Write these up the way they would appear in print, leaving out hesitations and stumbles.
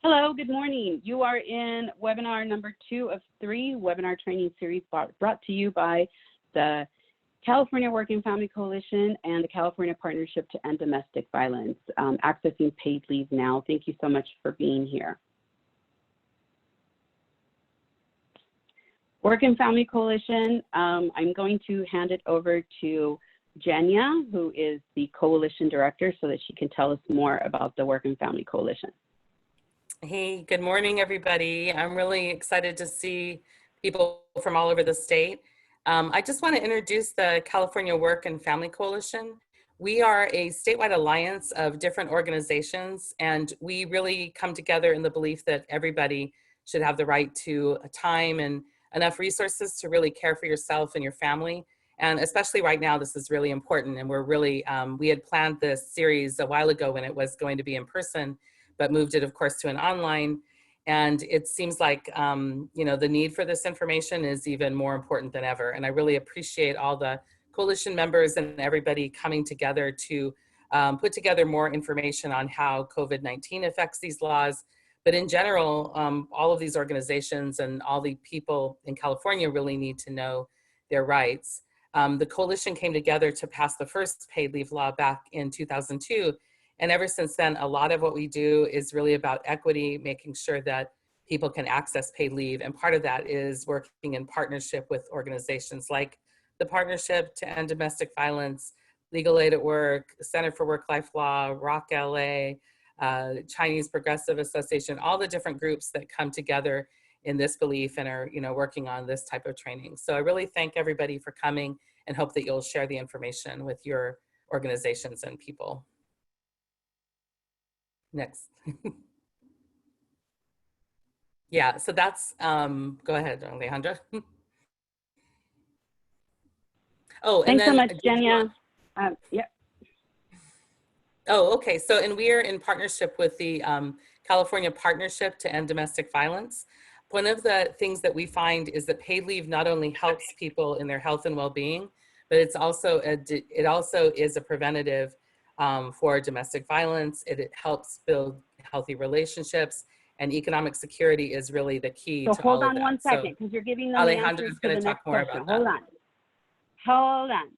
Hello, good morning. You are in webinar number 2 of 3 webinar training series brought to you by the California Work and Family Coalition and the California Partnership to End Domestic Violence, Accessing Paid Leave Now. Thank you so much for being here. Work and Family Coalition, I'm going to hand it over to Jenya, who is the Coalition Director, so that she can tell us more about the Work and Family Coalition. Hey, good morning, everybody. I'm really excited to see people from all over the state. I just want to introduce the California Work and Family Coalition. We are a statewide alliance of different organizations, and we really come together in the belief that everybody should have the right to time and enough resources to really care for yourself and your family. And especially right now, this is really important. And we're really, we had planned this series a while ago when it was going to be in person, but moved it, of course, to an online. And it seems like, you know, the need for this information is even more important than ever. And I really appreciate all the coalition members and everybody coming together to put together more information on how COVID-19 affects these laws. But in general, all of these organizations and all the people in California really need to know their rights. The coalition came together to pass the first paid leave law back in 2002. And ever since then, a lot of what we do is really about equity, making sure that people can access paid leave. And part of that is working in partnership with organizations like the Partnership to End Domestic Violence, Legal Aid at Work, Center for Work-Life Law, ROC LA, Chinese Progressive Association, all the different groups that come together in this belief and are, you know, working on this type of training. So I really thank everybody for coming and hope that you'll share the information with your organizations and people. Next. Yeah, so that's, go ahead, Alejandra. Oh, and Thanks then, so much, Jenya. Yep. Oh, okay. So, and we are in partnership with the California Partnership to End Domestic Violence. One of the things that we find is that paid leave not only helps people in their health and well-being, but it also is a preventative for domestic violence. It helps build healthy relationships, and economic security is really the key to all of that. So hold on one second, because you're giving them the answers to the next question. Hold on. Hold on.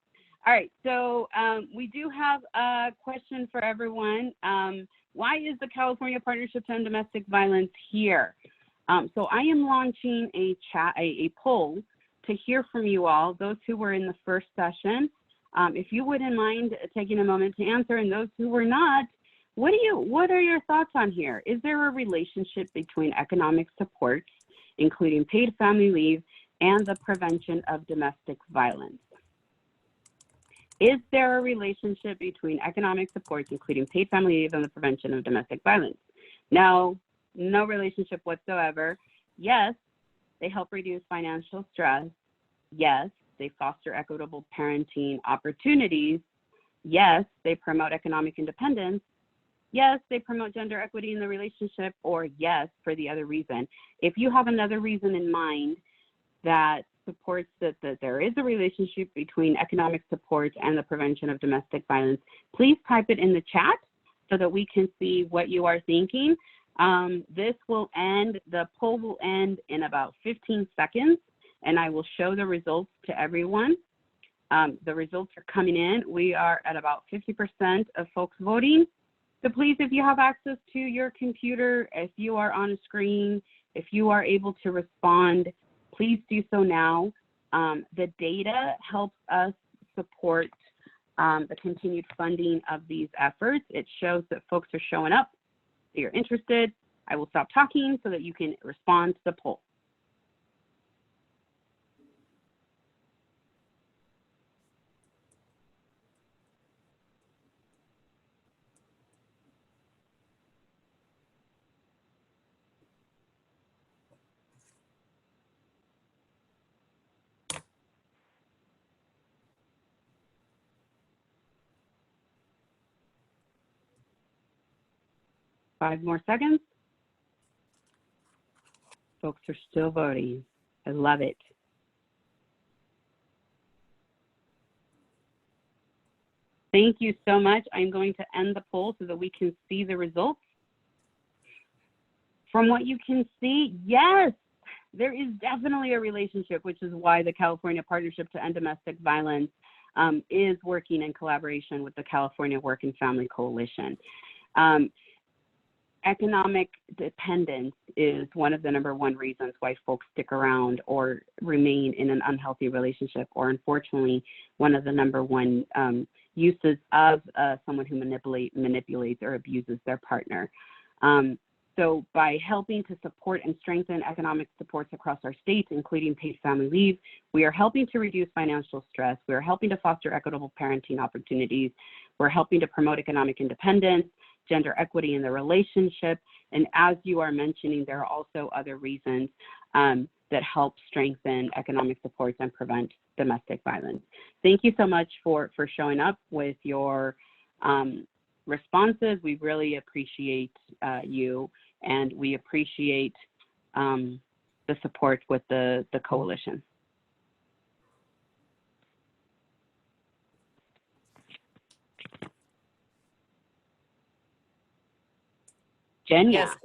All right, so we do have a question for everyone. Why is the California Partnership to End Domestic Violence here? So I am launching a poll to hear from you all, those who were in the first session. If you wouldn't mind taking a moment to answer, and those who were not, what are your thoughts on here? Is there a relationship between economic supports, including paid family leave, and the prevention of domestic violence? Is there a relationship between economic supports, including paid family leave, and the prevention of domestic violence? No, no relationship whatsoever. Yes, they help reduce financial stress. Yes, they foster equitable parenting opportunities. Yes, they promote economic independence. Yes, they promote gender equity in the relationship, or yes, for the other reason. If you have another reason in mind that supports that there is a relationship between economic supports and the prevention of domestic violence, please type it in the chat so that we can see what you are thinking. This will end, the poll will end in about 15 seconds, and I will show the results to everyone. The results are coming in. We are at about 50% of folks voting. So please, if you have access to your computer, if you are on a screen, if you are able to respond, please do so now. The data helps us support the continued funding of these efforts. It shows that folks are showing up, that you're interested. I will stop talking so that you can respond to the poll. Five more seconds. Folks are still voting. I love it. Thank you so much. I'm going to end the poll so that we can see the results. From what you can see, yes, there is definitely a relationship, which is why the California Partnership to End Domestic Violence is working in collaboration with the California Work and Family Coalition. Economic dependence is one of the #1 reasons why folks stick around or remain in an unhealthy relationship, or unfortunately, one of the #1 uses of someone who manipulates or abuses their partner. So by helping to support and strengthen economic supports across our states, including paid family leave, we are helping to reduce financial stress. We are helping to foster equitable parenting opportunities. We're helping to promote economic independence, gender equity in the relationship. And as you are mentioning, there are also other reasons that help strengthen economic supports and prevent domestic violence. Thank you so much for showing up with your responses. We really appreciate you, and we appreciate the support with the coalition. Jenya. Yes,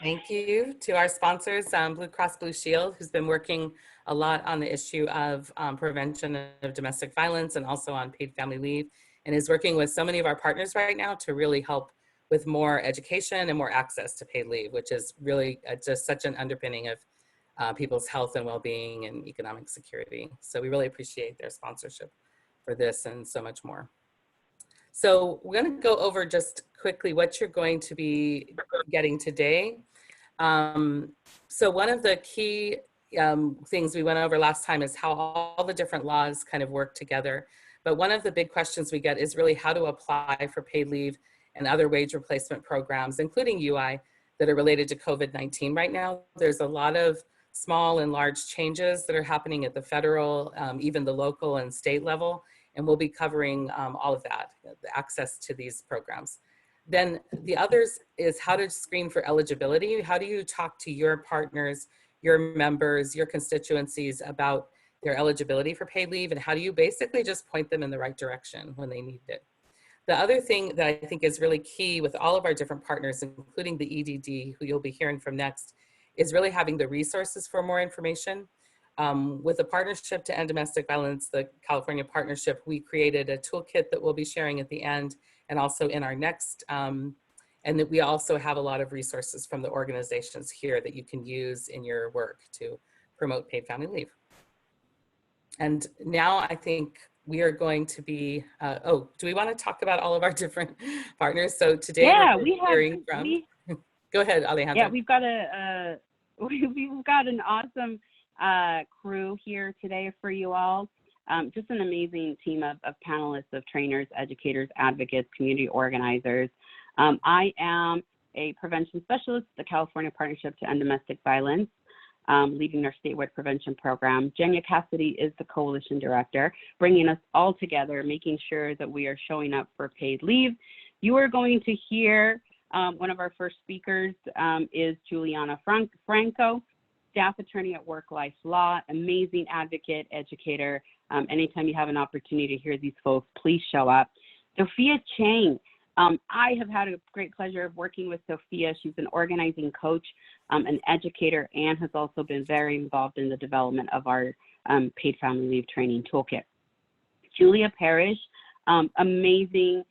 thank you to our sponsors, Blue Cross Blue Shield, who's been working a lot on the issue of prevention of domestic violence and also on paid family leave, and is working with so many of our partners right now to really help with more education and more access to paid leave, which is really just such an underpinning of people's health and well-being and economic security. So we really appreciate their sponsorship for this and so much more. So we're going to go over just quickly what you're going to be getting today. So one of the key things we went over last time is how all the different laws kind of work together. But one of the big questions we get is really how to apply for paid leave and other wage replacement programs, including UI, that are related to COVID-19 right now. There's a lot of small and large changes that are happening at the federal, even the local and state level. And we'll be covering all of that, the access to these programs. Then the others is how to screen for eligibility. How do you talk to your partners, your members, your constituencies about their eligibility for paid leave, and how do you basically just point them in the right direction when they need it? The other thing that I think is really key with all of our different partners, including the EDD, who you'll be hearing from next, is really having the resources for more information. With the Partnership to End Domestic Violence, the California Partnership, we created a toolkit that we'll be sharing at the end and also in our next, and that we also have a lot of resources from the organizations here that you can use in your work to promote paid family leave. And now I think we are going to be, oh, do we want to talk about all of our different partners? So today we're hearing from, go ahead, Alejandra. Yeah, we've got we've got an awesome crew here today for you all. Just an amazing team of panelists, of trainers, educators, advocates, community organizers. I am a prevention specialist at the California Partnership to End Domestic Violence, leading our statewide prevention program. Jenya Cassidy is the coalition director, bringing us all together, making sure that we are showing up for paid leave. You are going to hear one of our first speakers is Juliana Franco, staff attorney at Work Life Law, amazing advocate, educator. Anytime you have an opportunity to hear these folks, please show up. Sophia Chang, I have had a great pleasure of working with Sophia. She's an organizing coach, an educator, and has also been very involved in the development of our paid family leave training toolkit. Julia Parrish, amazing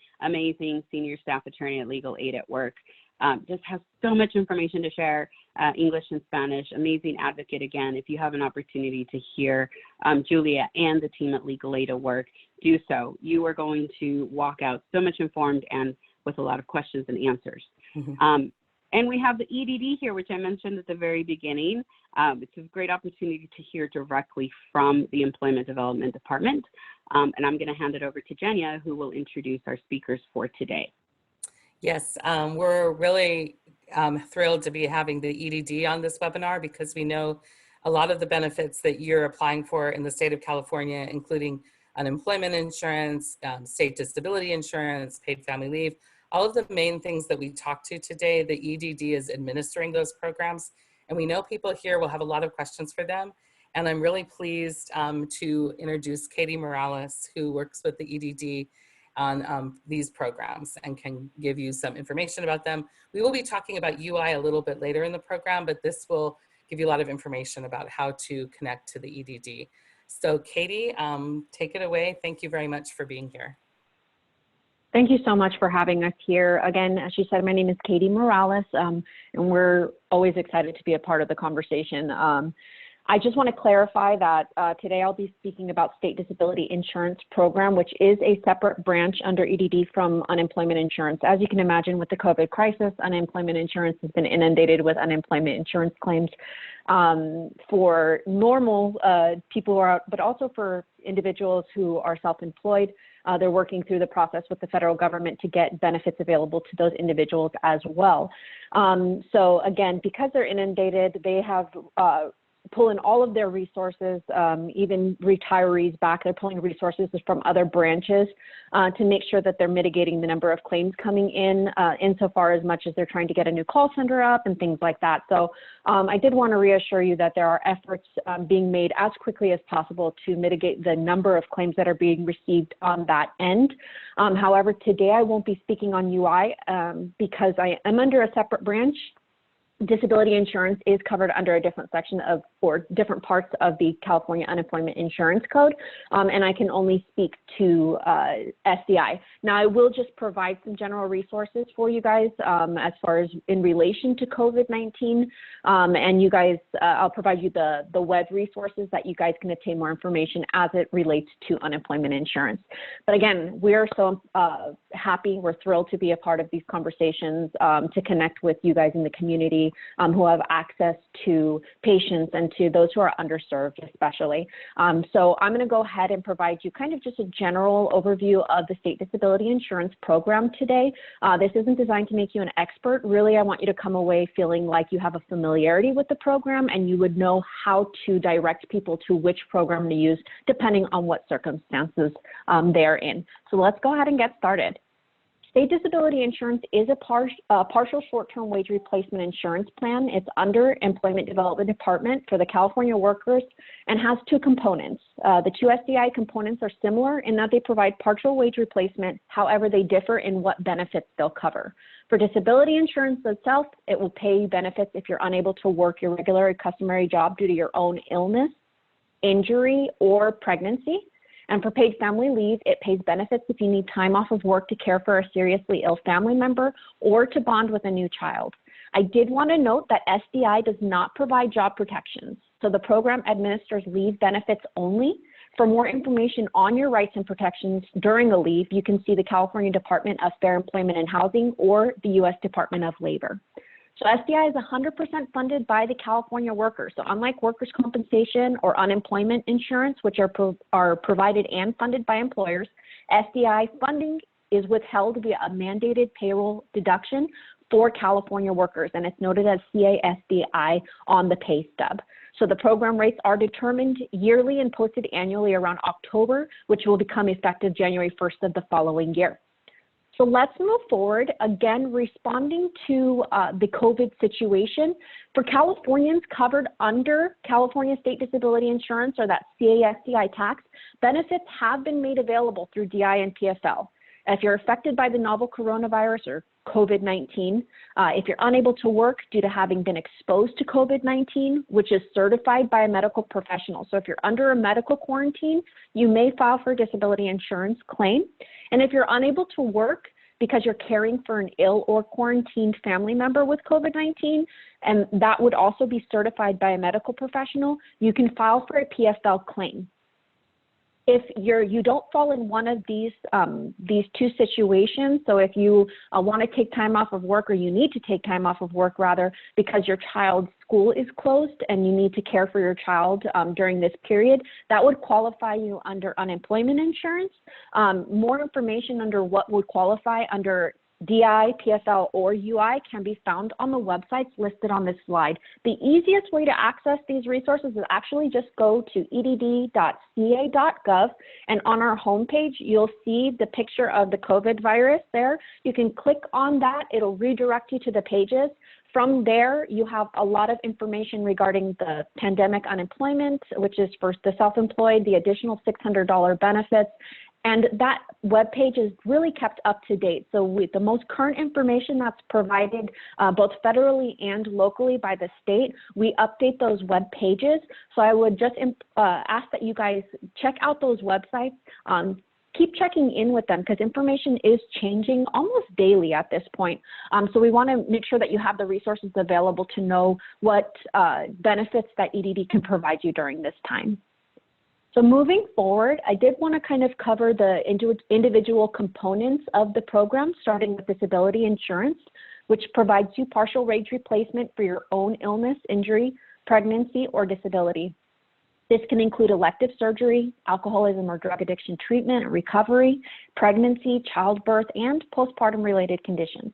senior staff attorney at Legal Aid at Work. Just has so much information to share, English and Spanish, amazing advocate again. If you have an opportunity to hear Julia and the team at Legal Aid at Work, do so. You are going to walk out so much informed and with a lot of questions and answers. Mm-hmm. And we have the EDD here, which I mentioned at the very beginning. It's a great opportunity to hear directly from the Employment Development Department. And I'm going to hand it over to Jenya, who will introduce our speakers for today. Yes, we're really thrilled to be having the EDD on this webinar because we know a lot of the benefits that you're applying for in the state of California, including unemployment insurance, state disability insurance, paid family leave, all of the main things that we talked to today. The EDD is administering those programs, and we know people here will have a lot of questions for them. And I'm really pleased to introduce Katie Morales, who works with the EDD on these programs and can give you some information about them. We will be talking about UI a little bit later in the program, but this will give you a lot of information about how to connect to the EDD. So Katie, take it away. Thank you very much for being here. Thank you so much for having us here. Again, as she said, my name is Katie Morales, and we're always excited to be a part of the conversation. I just want to clarify that today I'll be speaking about State Disability Insurance Program, which is a separate branch under EDD from unemployment insurance. As you can imagine, with the COVID crisis, unemployment insurance has been inundated with unemployment insurance claims for normal people who are out, but also for individuals who are self-employed. They're working through the process with the federal government to get benefits available to those individuals as well. So again, because they're inundated, they have pull in all of their resources, even retirees back, they're pulling resources from other branches to make sure that they're mitigating the number of claims coming in insofar as much as they're trying to get a new call center up and things like that. So I did want to reassure you that there are efforts being made as quickly as possible to mitigate the number of claims that are being received on that end. However, today I won't be speaking on UI because I am under a separate branch. Disability insurance is covered under a different section of, or different parts of the California Unemployment Insurance Code, and I can only speak to SDI. Now, I will just provide some general resources for you guys as far as in relation to COVID-19, and you guys, I'll provide you the web resources that you guys can obtain more information as it relates to unemployment insurance. But again, we're so happy, we're thrilled to be a part of these conversations, to connect with you guys in the community who have access to patients and to those who are underserved especially. So I'm going to go ahead and provide you kind of just a general overview of the State Disability Insurance Program today. This isn't designed to make you an expert. Really, I want you to come away feeling like you have a familiarity with the program and you would know how to direct people to which program to use depending on what circumstances they're in. So let's go ahead and get started. State disability insurance is a partial short-term wage replacement insurance plan. It's under Employment Development Department for the California workers and has two components. The two SDI components are similar in that they provide partial wage replacement. However, they differ in what benefits they'll cover. For disability insurance itself, it will pay you benefits if you're unable to work your regular or customary job due to your own illness, injury, or pregnancy. And for paid family leave, it pays benefits if you need time off of work to care for a seriously ill family member or to bond with a new child. I did want to note that SDI does not provide job protections, so the program administers leave benefits only. For more information on your rights and protections during a leave, you can see the California Department of Fair Employment and Housing or the U.S. Department of Labor. So SDI is 100% funded by the California workers. So unlike workers' compensation or unemployment insurance, which are provided and funded by employers, SDI funding is withheld via a mandated payroll deduction for California workers, and it's noted as CASDI on the pay stub. So the program rates are determined yearly and posted annually around October, which will become effective January 1st of the following year. So let's move forward. Again, responding to the COVID situation, for Californians covered under California State Disability Insurance or that CASDI tax, benefits have been made available through DI and PFL. If you're affected by the novel coronavirus or COVID-19, if you're unable to work due to having been exposed to COVID-19, which is certified by a medical professional. So if you're under a medical quarantine, you may file for a disability insurance claim. And if you're unable to work because you're caring for an ill or quarantined family member with COVID-19, and that would also be certified by a medical professional, you can file for a PFL claim. If you don't fall in one of these two situations, so if you want to take time off of work, or you need to take time off of work rather, because your child's school is closed and you need to care for your child during this period, that would qualify you under unemployment insurance. More information under what would qualify under DI, PFL, or UI can be found on the websites listed on this slide. The easiest way to access these resources is actually just go to edd.ca.gov, and on our homepage, you'll see the picture of the COVID virus there. You can click on that. It'll redirect you to the pages. From there, you have a lot of information regarding the pandemic unemployment, which is for the self-employed, the additional $600 benefits, And that web page is really kept up to date. So with the most current information that's provided both federally and locally by the state, we update those web pages. So I would just ask that you guys check out those websites. Keep checking in with them because information is changing almost daily at this point. So we want to make sure that you have the resources available to know what benefits that EDD can provide you during this time. So moving forward, I did want to kind of cover the individual components of the program, starting with disability insurance, which provides you partial wage replacement for your own illness, injury, pregnancy, or disability. This can include elective surgery, alcoholism or drug addiction treatment, recovery, pregnancy, childbirth, and postpartum related conditions.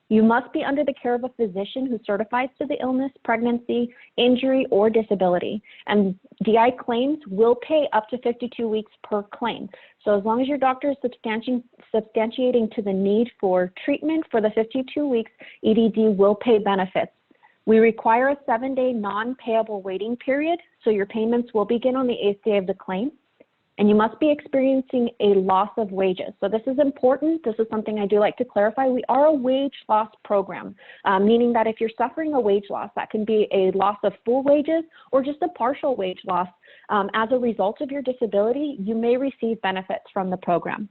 You must be under the care of a physician who certifies to the illness, pregnancy, injury, or disability. And DI claims will pay up to 52 weeks per claim. So as long as your doctor is substantiating to the need for treatment for the 52 weeks, EDD will pay benefits. We require a 7-day non-payable waiting period, so your payments will begin on the 8th day of the claim. And you must be experiencing a loss of wages. So this is important. This is something I do like to clarify. We are a wage loss program, meaning that if you're suffering a wage loss, that can be a loss of full wages or just a partial wage loss. As a result of your disability, you may receive benefits from the program.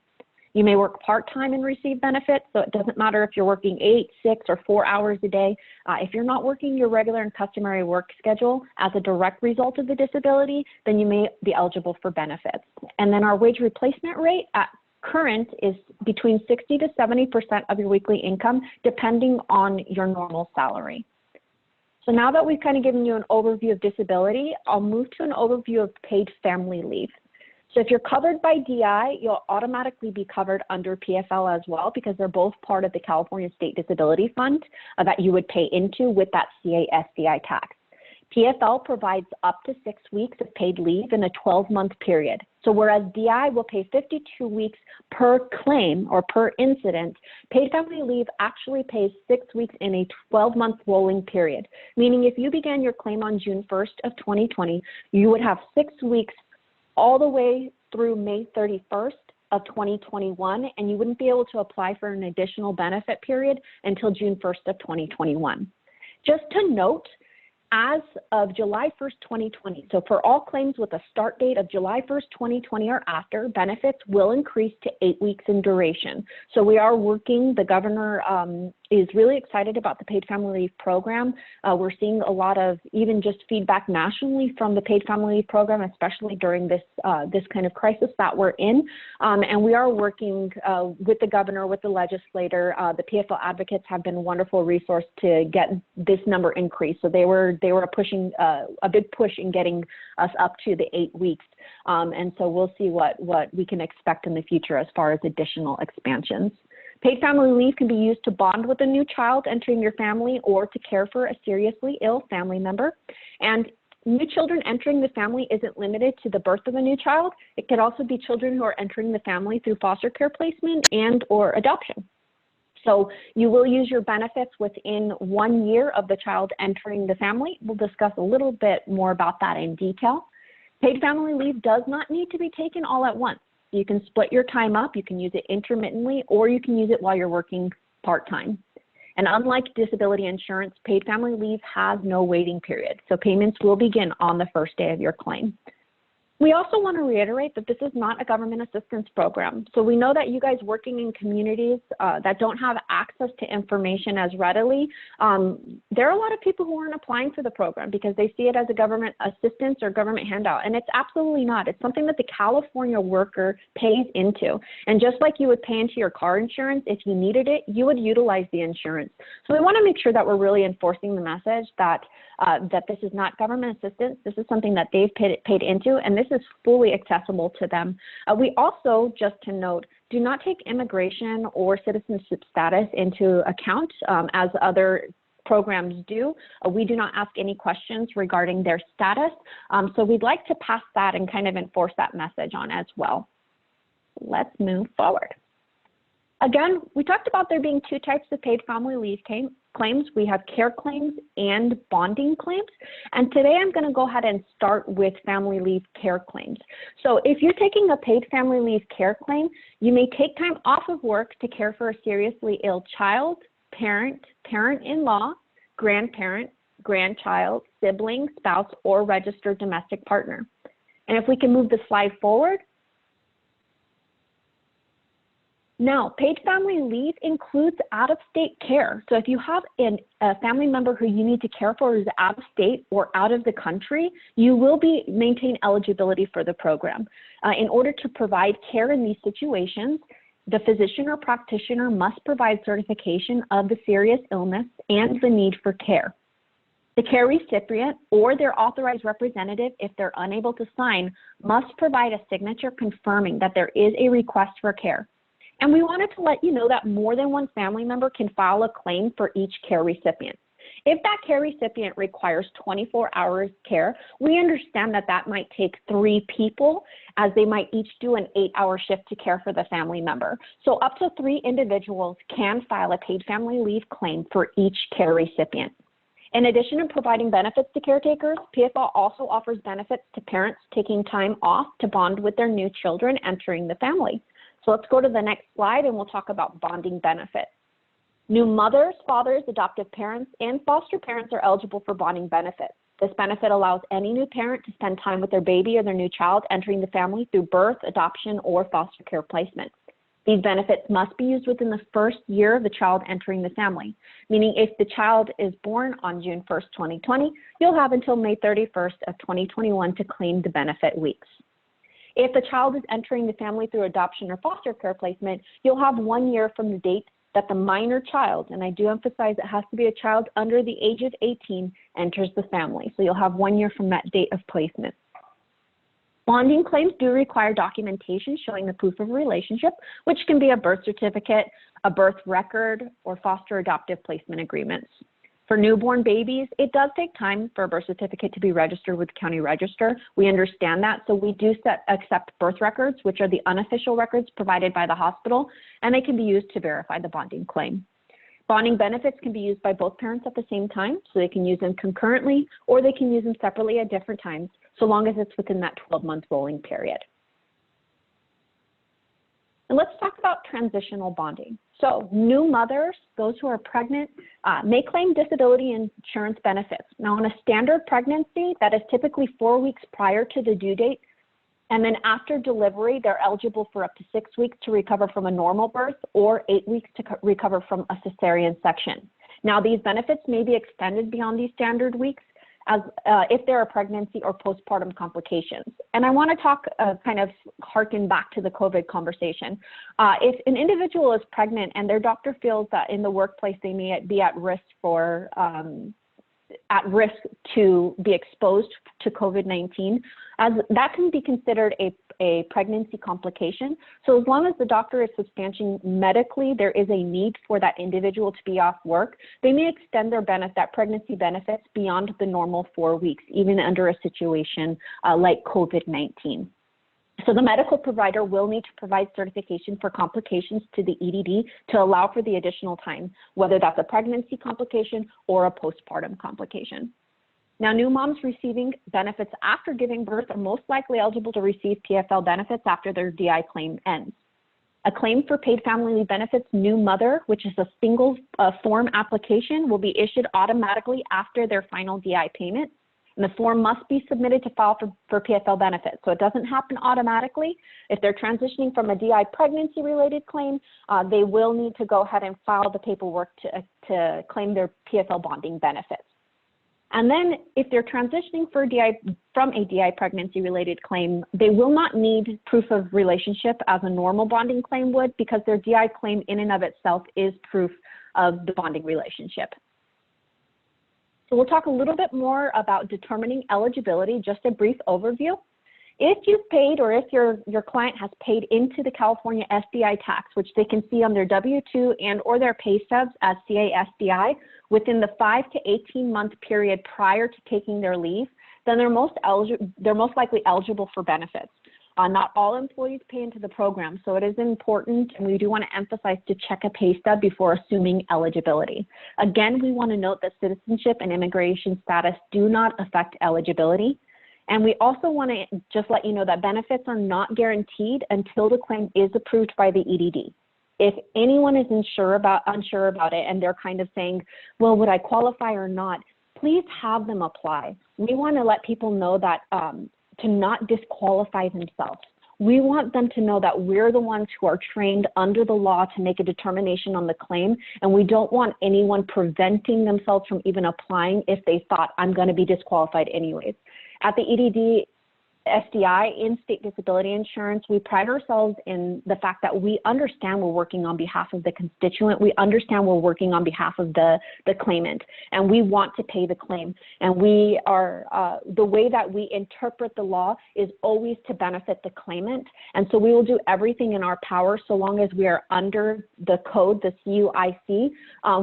You may work part-time and receive benefits, so it doesn't matter if you're working 8, 6, or 4 hours a day. If you're not working your regular and customary work schedule as a direct result of the disability, then you may be eligible for benefits. And then our wage replacement rate at current is between 60 to 70% of your weekly income, depending on your normal salary. So now that we've kind of given you an overview of disability, I'll move to an overview of paid family leave. So if you're covered by DI, you'll automatically be covered under PFL as well because they're both part of the California State Disability Fund that you would pay into with that SDI tax. PFL provides up to 6 weeks of paid leave in a 12-month period. So whereas DI will pay 52 weeks per claim or per incident, paid family leave actually pays 6 weeks in a 12-month rolling period, meaning if you began your claim on June 1st of 2020, you would have 6 weeks all the way through May 31st of 2021, and you wouldn't be able to apply for an additional benefit period until June 1st of 2021. Just to note, as of July 1st, 2020, so for all claims with a start date of July 1st, 2020 or after, benefits will increase to 8 weeks in duration. So we are working, the governor is really excited about the paid family leave program. We're seeing a lot of even just feedback nationally from the paid family leave program, especially during this kind of crisis that we're in. And we are working with the governor, with the legislator. The PFL advocates have been a wonderful resource to get this number increased. So they were pushing a big push in getting us up to the 8 weeks. And so we'll see what we can expect in the future as far as additional expansions. Paid family leave can be used to bond with a new child entering your family or to care for a seriously ill family member. And new children entering the family isn't limited to the birth of a new child. It could also be children who are entering the family through foster care placement and or adoption. So you will use your benefits within 1 year of the child entering the family. We'll discuss a little bit more about that in detail. Paid family leave does not need to be taken all at once. You can split your time up, you can use it intermittently, or you can use it while you're working part-time. And unlike disability insurance, paid family leave has no waiting period, so payments will begin on the first day of your claim. We also want to reiterate that this is not a government assistance program. So we know that you guys working in communities that don't have access to information as readily, there are a lot of people who aren't applying for the program because they see it as a government assistance or government handout, and it's absolutely not. It's something that the California worker pays into. And just like you would pay into your car insurance, if you needed it, you would utilize the insurance. So we want to make sure that we're really enforcing the message that that this is not government assistance. This is something that they've paid into, and this is fully accessible to them. We also, just to note, do not take immigration or citizenship status into account as other programs do. We do not ask any questions regarding their status. So we'd like to pass that and kind of enforce that message on as well. Let's move forward. Again, we talked about there being two types of paid family leave claims. We have care claims and bonding claims. And today I'm going to go ahead and start with family leave care claims. So if you're taking a paid family leave care claim, you may take time off of work to care for a seriously ill child, parent, parent-in-law, grandparent, grandchild, sibling, spouse, or registered domestic partner. And if we can move the slide forward. Now, paid family leave includes out-of-state care. So if you have a family member who you need to care for who's out of state or out of the country, you will maintain eligibility for the program. In order to provide care in these situations, the physician or practitioner must provide certification of the serious illness and the need for care. The care recipient or their authorized representative, if they're unable to sign, must provide a signature confirming that there is a request for care. And we wanted to let you know that more than one family member can file a claim for each care recipient. If that care recipient requires 24 hours care, we understand that that might take 3 people, as they might each do an 8-hour shift to care for the family member. So up to 3 individuals can file a paid family leave claim for each care recipient. In addition to providing benefits to caretakers, PFL also offers benefits to parents taking time off to bond with their new children entering the family. So let's go to the next slide and we'll talk about bonding benefits. New mothers, fathers, adoptive parents, and foster parents are eligible for bonding benefits. This benefit allows any new parent to spend time with their baby or their new child entering the family through birth, adoption, or foster care placement. These benefits must be used within the first year of the child entering the family, meaning if the child is born on June 1st, 2020, you'll have until May 31st of 2021 to claim the benefit weeks. If the child is entering the family through adoption or foster care placement, you'll have 1 year from the date that the minor child, and I do emphasize it has to be a child under the age of 18, enters the family. So you'll have 1 year from that date of placement. Bonding claims do require documentation showing the proof of relationship, which can be a birth certificate, a birth record, or foster adoptive placement agreements. For newborn babies, it does take time for a birth certificate to be registered with the county register. We understand that, so we do accept birth records, which are the unofficial records provided by the hospital, and they can be used to verify the bonding claim. Bonding benefits can be used by both parents at the same time, so they can use them concurrently, or they can use them separately at different times, so long as it's within that 12-month rolling period. And let's talk about transitional bonding. So new mothers, those who are pregnant, may claim disability insurance benefits. Now, on a standard pregnancy, that is typically 4 weeks prior to the due date, and then after delivery, they're eligible for up to 6 weeks to recover from a normal birth or 8 weeks to recover from a cesarean section. Now, these benefits may be extended beyond these standard weeks as if there are pregnancy or postpartum complications. And I want to talk, kind of harken back to the COVID conversation. If an individual is pregnant and their doctor feels that in the workplace they may be at risk to be exposed to COVID-19, as that can be considered a pregnancy complication. So as long as the doctor is substantiating medically there is a need for that individual to be off work, they may extend their that pregnancy benefits beyond the normal 4 weeks, even under a situation like COVID-19. So the medical provider will need to provide certification for complications to the EDD to allow for the additional time, whether that's a pregnancy complication or a postpartum complication. Now, new moms receiving benefits after giving birth are most likely eligible to receive PFL benefits after their DI claim ends. A claim for paid family leave benefits new mother, which is a single form application, will be issued automatically after their final DI payment. And the form must be submitted to file for PFL benefits. So it doesn't happen automatically. If they're transitioning from a DI pregnancy-related claim, they will need to go ahead and file the paperwork to claim their PFL bonding benefits. And then if they're transitioning from a DI pregnancy-related claim, they will not need proof of relationship as a normal bonding claim would, because their DI claim in and of itself is proof of the bonding relationship. So we'll talk a little bit more about determining eligibility, just a brief overview. If you've paid or if your client has paid into the California SDI tax, which they can see on their W-2 and or their pay stubs as CA-SDI within the 5 to 18-month period prior to taking their leave, then they're most likely eligible for benefits. Not all employees pay into the program, so it is important, and we do want to emphasize, to check a pay stub before assuming eligibility. Again, we want to note that citizenship and immigration status do not affect eligibility. And we also want to just let you know that benefits are not guaranteed until the claim is approved by the EDD. If anyone is unsure about it and they're kind of saying, well, would I qualify or not, please have them apply. We want to let people know that to not disqualify themselves. We want them to know that we're the ones who are trained under the law to make a determination on the claim, and we don't want anyone preventing themselves from even applying if they thought, I'm going to be disqualified anyways. At the EDD, SDI, in-state disability insurance, we pride ourselves in the fact that we understand we're working on behalf of the constituent. We understand we're working on behalf of the claimant, and we want to pay the claim. And we are, the way that we interpret the law is always to benefit the claimant. And so we will do everything in our power, so long as we are under the code, the CEUs,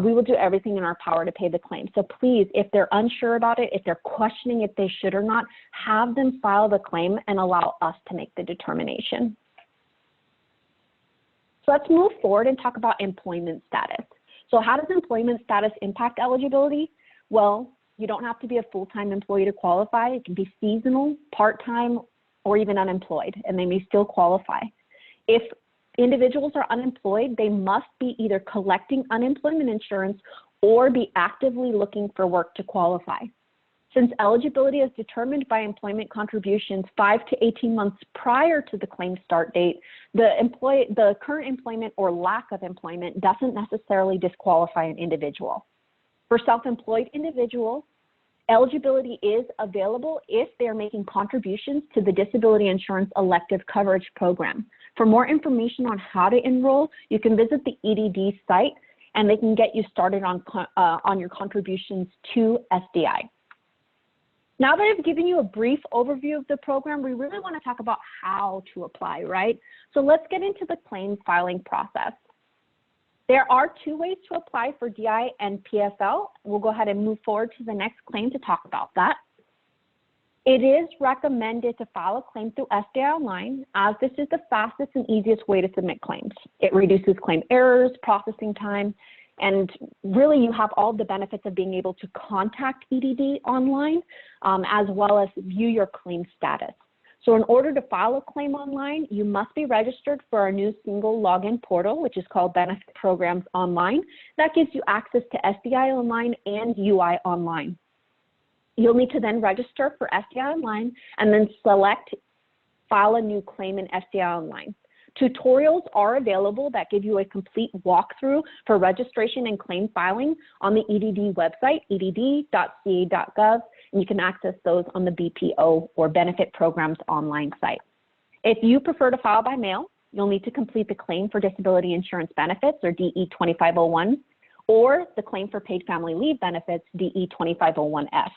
we will do everything in our power to pay the claim. So please, if they're unsure about it, if they're questioning if they should or not, have them file the claim and allow us to make the determination. So let's move forward and talk about employment status. So how does employment status impact eligibility? Well, you don't have to be a full-time employee to qualify. It can be seasonal, part-time, or even unemployed, and they may still qualify. If individuals are unemployed, they must be either collecting unemployment insurance or be actively looking for work to qualify. Since eligibility is determined by employment contributions 5 to 18 months prior to the claim start date, the current employment or lack of employment doesn't necessarily disqualify an individual. For self-employed individuals, eligibility is available if they're making contributions to the Disability Insurance Elective Coverage Program. For more information on how to enroll, you can visit the EDD site, and they can get you started on your contributions to SDI. Now that I've given you a brief overview of the program, we really want to talk about how to apply, right? So let's get into the claim filing process. There are 2 ways to apply for DI and PFL. We'll go ahead and move forward to the next claim to talk about that. It is recommended to file a claim through SDI Online, as this is the fastest and easiest way to submit claims. It reduces claim errors, processing time, and really you have all the benefits of being able to contact EDD online, as well as view your claim status. So in order to file a claim online, you must be registered for our new single login portal, which is called Benefit Programs Online. That gives you access to SDI Online and UI Online. You'll need to then register for SDI Online and then select File a New Claim in SDI Online. Tutorials are available that give you a complete walkthrough for registration and claim filing on the EDD website, edd.ca.gov, and you can access those on the BPO or Benefit Programs Online site. If you prefer to file by mail, you'll need to complete the claim for disability insurance benefits, or DE 2501, or the claim for paid family leave benefits, DE 2501F.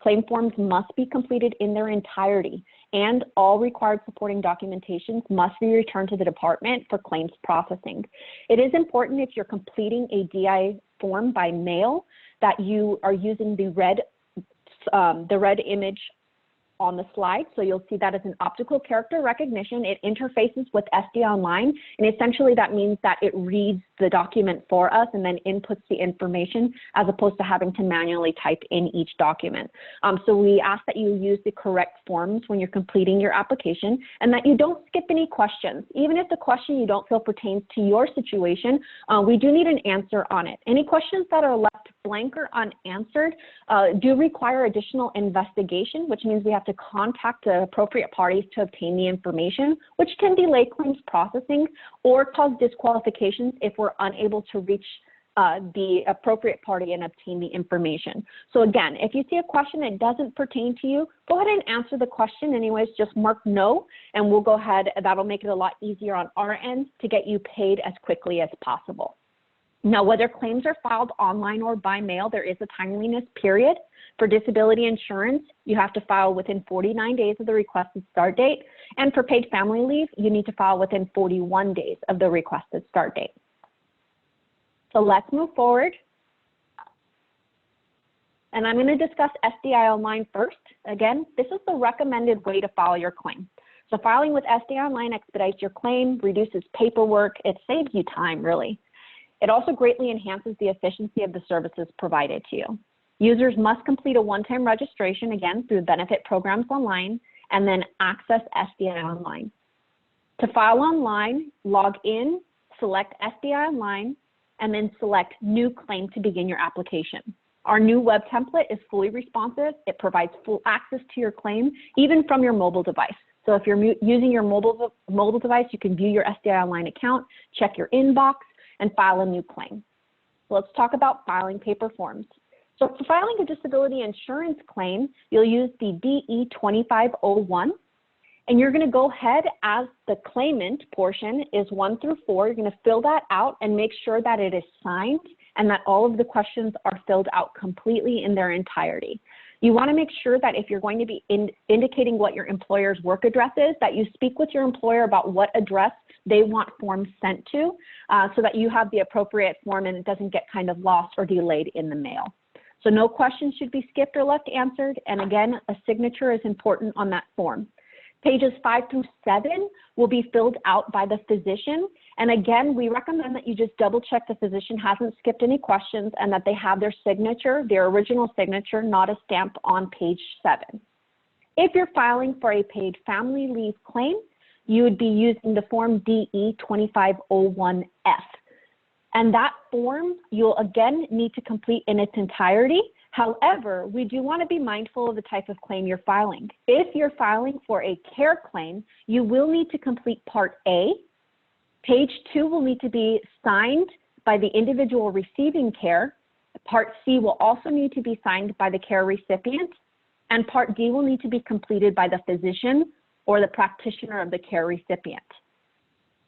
Claim forms must be completed in their entirety, and all required supporting documentations must be returned to the department for claims processing. It is important, if you're completing a DI form by mail, that you are using the red image on the slide. So you'll see that as an optical character recognition. It interfaces with SDI Online, and essentially that means that it reads the document for us and then inputs the information, as opposed to having to manually type in each document. So we ask that you use the correct forms when you're completing your application, and that you don't skip any questions. Even if the question you don't feel pertains to your situation, we do need an answer on it. Any questions that are left blank or unanswered do require additional investigation, which means we have to contact the appropriate parties to obtain the information, which can delay claims processing or cause disqualifications if we're unable to reach the appropriate party and obtain the information. So again, if you see a question that doesn't pertain to you, go ahead and answer the question anyways, just mark no, and we'll go ahead, that'll make it a lot easier on our end to get you paid as quickly as possible. Now, whether claims are filed online or by mail, there is a timeliness period. For disability insurance, you have to file within 49 days of the requested start date. And for paid family leave, you need to file within 41 days of the requested start date. So let's move forward. And I'm going to discuss SDI Online first. Again, this is the recommended way to file your claim. So filing with SDI Online expedites your claim, reduces paperwork, it saves you time, really. It also greatly enhances the efficiency of the services provided to you. Users must complete a one-time registration, again, through Benefit Programs Online, and then access SDI Online. To file online, log in, select SDI Online, and then select New Claim to begin your application. Our new web template is fully responsive. It provides full access to your claim, even from your mobile device. So if you're using your mobile device, you can view your SDI Online account, check your inbox, and file a new claim. So let's talk about filing paper forms. So for filing a disability insurance claim, you'll use the DE 2501, and you're going to go ahead as the claimant portion is 1 through 4. You're going to fill that out and make sure that it is signed and that all of the questions are filled out completely in their entirety. You want to make sure that if you're going to be indicating what your employer's work address is, that you speak with your employer about what address they want forms sent to, so that you have the appropriate form and it doesn't get kind of lost or delayed in the mail. So no questions should be skipped or left answered. And again, a signature is important on that form. Pages 5 through 7 will be filled out by the physician. And again, we recommend that you just double check the physician hasn't skipped any questions and that they have their signature, their original signature, not a stamp on page 7. If you're filing for a paid family leave claim, you would be using the form DE 2501F. And that form you'll again need to complete in its entirety. However, we do want to be mindful of the type of claim you're filing. If you're filing for a care claim, you will need to complete Part A. Page 2 will need to be signed by the individual receiving care. Part C will also need to be signed by the care recipient. And Part D will need to be completed by the physician or the practitioner of the care recipient.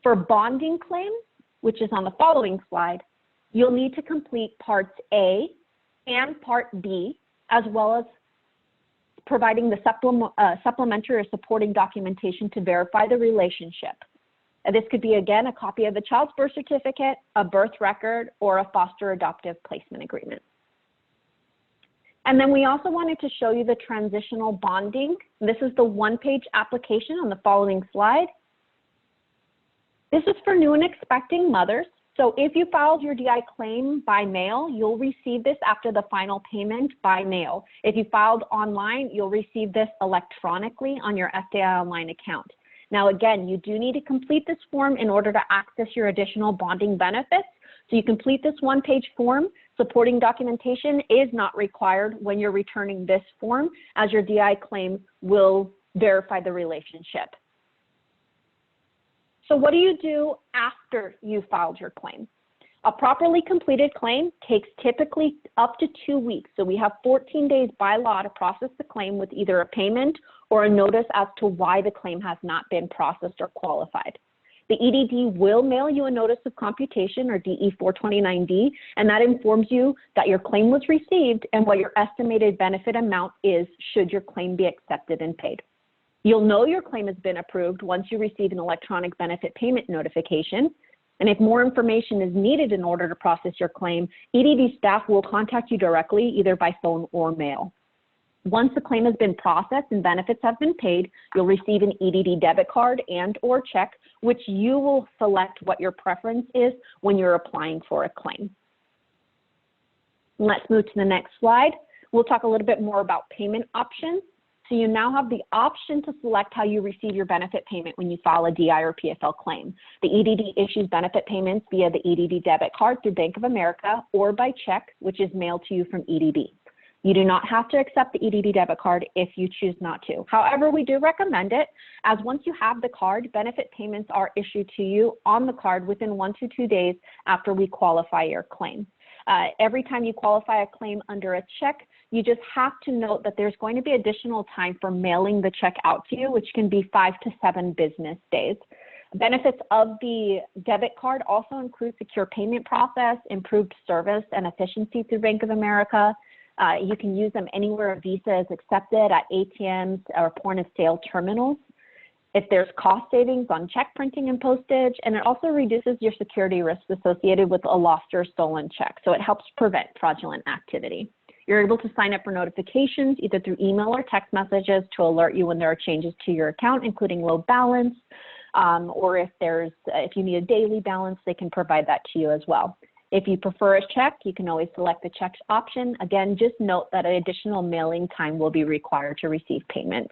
For bonding claims, which is on the following slide, you'll need to complete Parts A and Part B, as well as providing the supplementary or supporting documentation to verify the relationship. This could be, again, a copy of the child's birth certificate, a birth record, or a foster adoptive placement agreement. And then we also wanted to show you the transitional bonding. This is the one-page application on the following slide. This is for new and expecting mothers. So if you filed your DI claim by mail, you'll receive this after the final payment by mail. If you filed online, you'll receive this electronically on your SDI Online account. Now again, you do need to complete this form in order to access your additional bonding benefits. So you complete this one-page form. Supporting documentation is not required when you're returning this form, as your DI claim will verify the relationship. So what do you do after you filed your claim? A properly completed claim takes typically up to 2 weeks. So we have 14 days by law to process the claim with either a payment or a notice as to why the claim has not been processed or qualified. The EDD will mail you a notice of computation, or DE 429D, and that informs you that your claim was received and what your estimated benefit amount is should your claim be accepted and paid. You'll know your claim has been approved once you receive an electronic benefit payment notification. And if more information is needed in order to process your claim, EDD staff will contact you directly, either by phone or mail. Once the claim has been processed and benefits have been paid, you'll receive an EDD debit card and/or check, which you will select what your preference is when you're applying for a claim. Let's move to the next slide. We'll talk a little bit more about payment options. So you now have the option to select how you receive your benefit payment when you file a DI or PFL claim. The EDD issues benefit payments via the EDD debit card through Bank of America or by check, which is mailed to you from EDD. You do not have to accept the EDD debit card if you choose not to. However, we do recommend it, as once you have the card, benefit payments are issued to you on the card within 1 to 2 days after we qualify your claim. Every time you qualify a claim under a check, you just have to note that there's going to be additional time for mailing the check out to you, which can be 5 to 7 business days. Benefits of the debit card also include secure payment process, improved service and efficiency through Bank of America. You can use them anywhere a Visa is accepted, at ATMs or point of sale terminals. If there's cost savings on check printing and postage, and it also reduces your security risks associated with a lost or stolen check. So it helps prevent fraudulent activity. You're able to sign up for notifications either through email or text messages to alert you when there are changes to your account, including low balance, or if you need a daily balance, they can provide that to you as well. If you prefer a check, you can always select the checks option. Again, just note that an additional mailing time will be required to receive payment.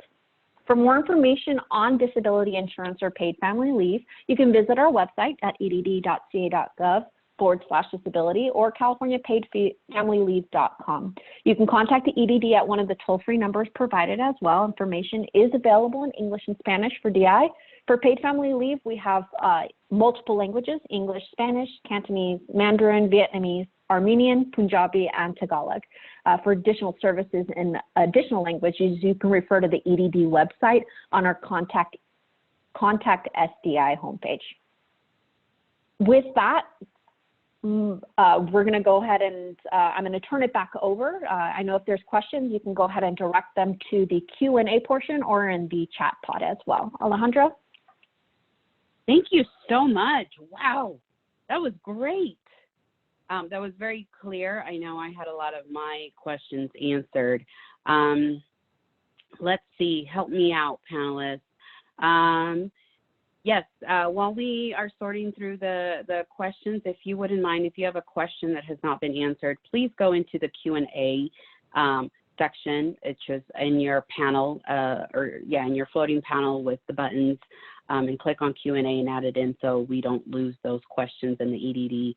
For more information on disability insurance or paid family leave, you can visit our website at edd.ca.gov/disability or californiapaidfamilyleave.com. You can contact the EDD at one of the toll-free numbers provided as well. Information is available in English and Spanish for DI. For paid family leave, we have multiple languages: English, Spanish, Cantonese, Mandarin, Vietnamese, Armenian, Punjabi, and Tagalog. For additional services in additional languages, you can refer to the EDD website on our Contact SDI homepage. With that, we're going to go ahead and I'm going to turn it back over. I know if there's questions, you can go ahead and direct them to the Q&A portion or in the chat pod as well. Alejandra? Thank you so much. Wow, that was great. That was very clear. I know I had a lot of my questions answered. Let's see, help me out, panelists. Yes, while we are sorting through the questions, if you wouldn't mind, if you have a question that has not been answered, please go into the Q&A section. It's just in your panel, in your floating panel with the buttons, and click on Q&A and add it in so we don't lose those questions and the EDD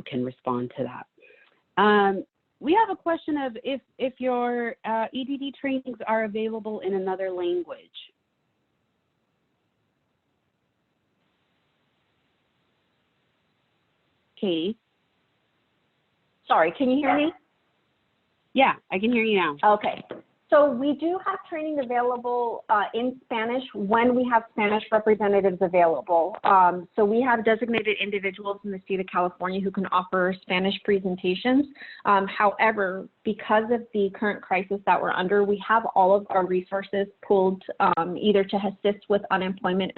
can respond to that. We have a question of if your EDD trainings are available in another language. Katie? Sorry, can you hear me? Yeah, I can hear you now. Okay. So we do have training available in Spanish when we have Spanish representatives available. So we have designated individuals in the state of California who can offer Spanish presentations. However, because of the current crisis that we're under, we have all of our resources pulled either to assist with unemployment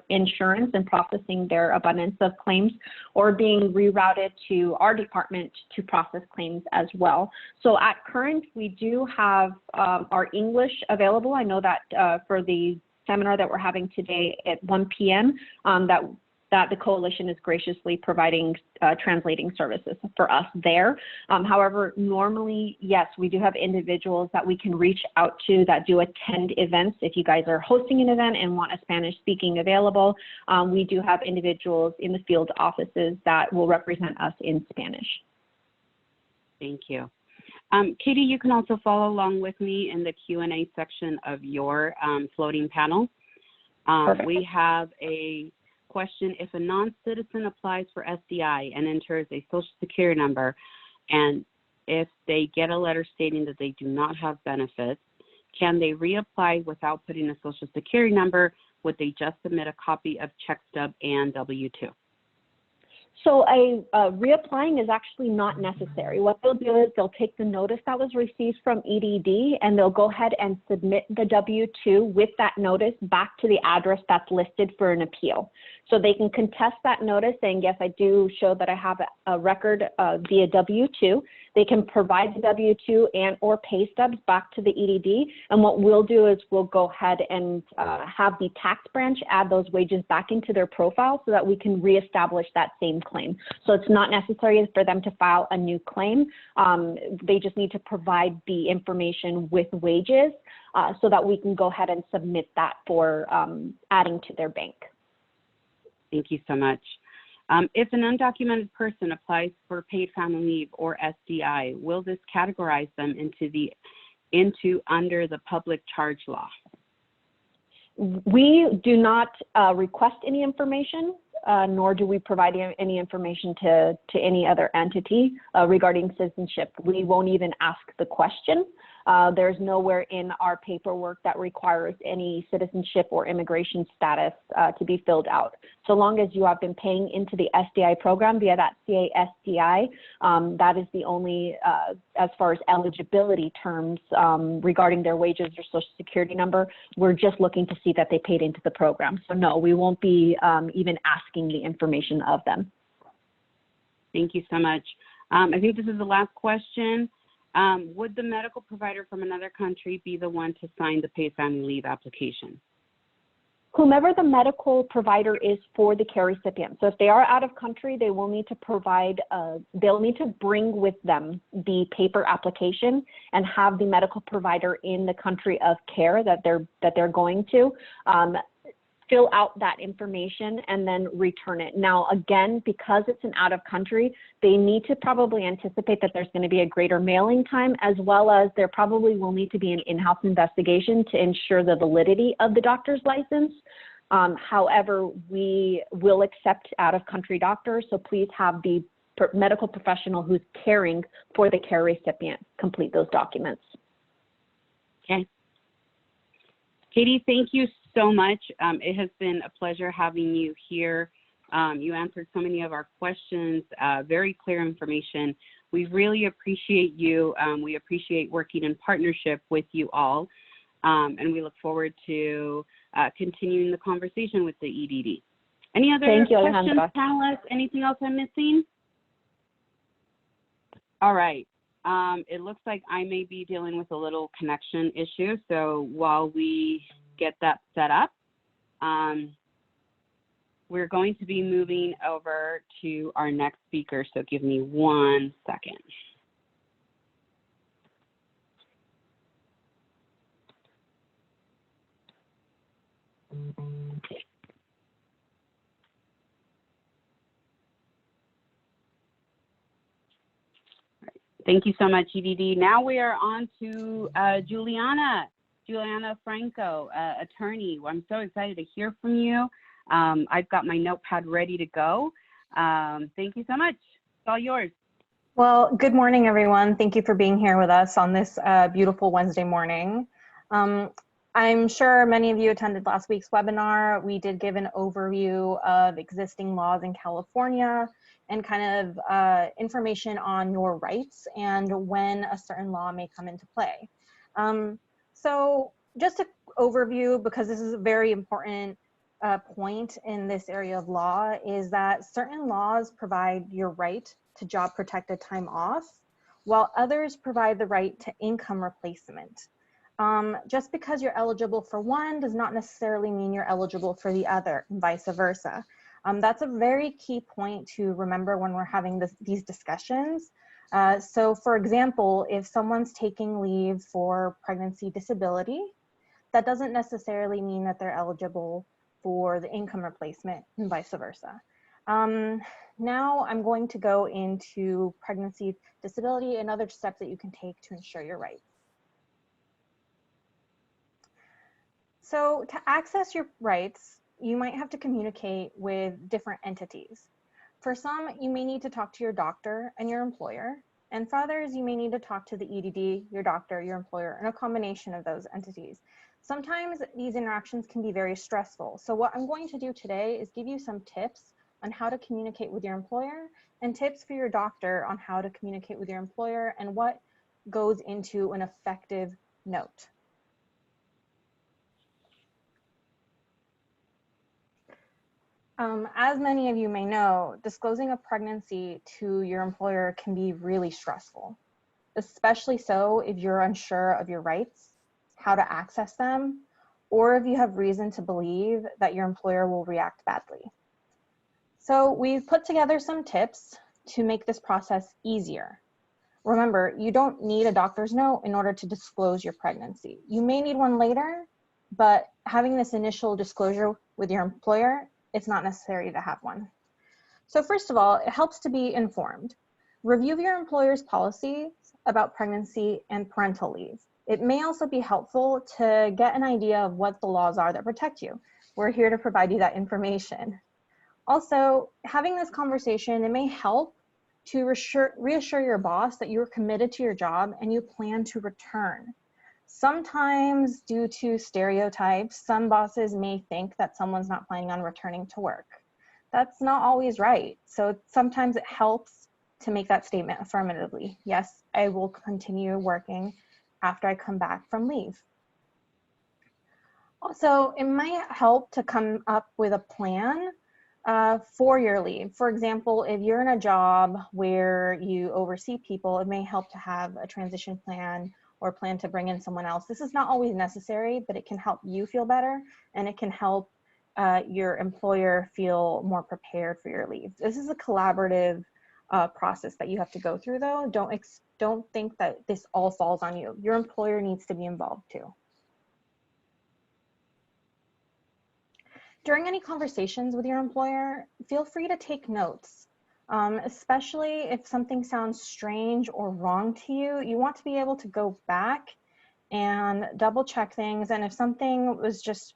insurance and processing their abundance of claims, or being rerouted to our department to process claims as well. So at current, we do have our English available. I know that for the seminar that we're having today at 1 p.m., that the coalition is graciously providing translating services for us there. However, normally, yes, we do have individuals that we can reach out to that do attend events. If you guys are hosting an event and want a Spanish speaking available, we do have individuals in the field offices that will represent us in Spanish. Thank you. Katie, you can also follow along with me in the Q&A section of your floating panel. We have a question: if a non-citizen applies for SDI and enters a Social Security number, and if they get a letter stating that they do not have benefits, can they reapply without putting a Social Security number? Would they just submit a copy of check stub and W-2? So reapplying is actually not necessary. What they'll do is they'll take the notice that was received from EDD and they'll go ahead and submit the W-2 with that notice back to the address that's listed for an appeal. So they can contest that notice saying, yes, I do show that I have a record via W-2. They can provide the W-2 and or pay stubs back to the EDD. And what we'll do is we'll go ahead and have the tax branch add those wages back into their profile so that we can reestablish that same claim. So it's not necessary for them to file a new claim. They just need to provide the information with wages so that we can go ahead and submit that for adding to their bank. Thank you so much. If an undocumented person applies for paid family leave or SDI, will this categorize them into under the public charge law? We do not request any information, nor do we provide any information to any other entity regarding citizenship. We won't even ask the question. There's nowhere in our paperwork that requires any citizenship or immigration status to be filled out. So long as you have been paying into the SDI program via that CASDI, that is the only, as far as eligibility terms regarding their wages or Social Security number, we're just looking to see that they paid into the program. So no, we won't be even asking the information of them. Thank you so much. I think this is the last question. Would the medical provider from another country be the one to sign the paid family leave application? Whomever the medical provider is for the care recipient. So if they are out of country, they will need to provide, they'll need to bring with them the paper application and have the medical provider in the country of care that they're going to fill out that information and then return it. Now, again, because it's an out of country, they need to probably anticipate that there's going to be a greater mailing time, as well as there probably will need to be an in-house investigation to ensure the validity of the doctor's license. However, we will accept out of country doctors, so please have the medical professional who's caring for the care recipient complete those documents. Okay. Katie, thank you so much. It has been a pleasure having you here. You answered so many of our questions, very clear information. We really appreciate you. We appreciate working in partnership with you all. And we look forward to continuing the conversation with the EDD. Any other questions, panelists? Anything else I'm missing? All right. It looks like I may be dealing with a little connection issue. So while we get that set up, we're going to be moving over to our next speaker. So give me 1 second. Thank you so much, EDD. Now we are on to Juliana Franco, attorney. I'm so excited to hear from you. I've got my notepad ready to go. Thank you so much. It's all yours. Well, good morning, everyone. Thank you for being here with us on this beautiful Wednesday morning. I'm sure many of you attended last week's webinar. We did give an overview of existing laws in California and kind of information on your rights and when a certain law may come into play. So just an overview, because this is a very important point in this area of law, is that certain laws provide your right to job protected time off, while others provide the right to income replacement. Just because you're eligible for one does not necessarily mean you're eligible for the other, and vice versa. That's a very key point to remember when we're having these discussions. So for example, if someone's taking leave for pregnancy disability, that doesn't necessarily mean that they're eligible for the income replacement and vice versa. Now I'm going to go into pregnancy disability and other steps that you can take to ensure your rights. So to access your rights, you might have to communicate with different entities. For some, you may need to talk to your doctor and your employer, and for others, you may need to talk to the EDD, your doctor, your employer, and a combination of those entities. Sometimes these interactions can be very stressful. So what I'm going to do today is give you some tips on how to communicate with your employer and tips for your doctor on how to communicate with your employer and what goes into an effective note. As many of you may know, disclosing a pregnancy to your employer can be really stressful, especially so if you're unsure of your rights, how to access them, or if you have reason to believe that your employer will react badly. So we've put together some tips to make this process easier. Remember, you don't need a doctor's note in order to disclose your pregnancy. You may need one later, but having this initial disclosure with your employer, it's not necessary to have one. So first of all, it helps to be informed. Review your employer's policies about pregnancy and parental leave. It may also be helpful to get an idea of what the laws are that protect you. We're here to provide you that information. Also, having this conversation, it may help to reassure your boss that you're committed to your job and you plan to return. Sometimes, due to stereotypes, some bosses may think that someone's not planning on returning to work. That's not always right. So sometimes it helps to make that statement affirmatively. Yes, I will continue working after I come back from leave. Also, it might help to come up with a plan for your leave. For example, if you're in a job where you oversee people, it may help to have a transition plan or plan to bring in someone else. This is not always necessary, but it can help you feel better, and it can help your employer feel more prepared for your leave. This is a collaborative process that you have to go through, though. Don't think that this all falls on you. Your employer needs to be involved too. During any conversations with your employer, feel free to take notes, especially if something sounds strange or wrong to you. You want to be able to go back and double check things. And if something was just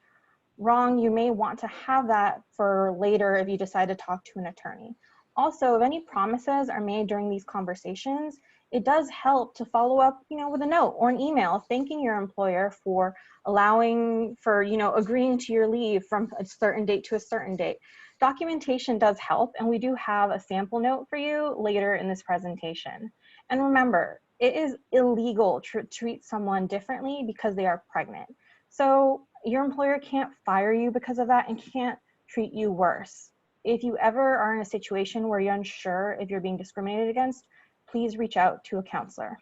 wrong, you may want to have that for later if you decide to talk to an attorney. Also, if any promises are made during these conversations, it does help to follow up, with a note or an email thanking your employer for allowing for, agreeing to your leave from a certain date to a certain date. Documentation does help, and we do have a sample note for you later in this presentation. And remember, it is illegal to treat someone differently because they are pregnant. So your employer can't fire you because of that and can't treat you worse. If you ever are in a situation where you're unsure if you're being discriminated against, please reach out to a counselor.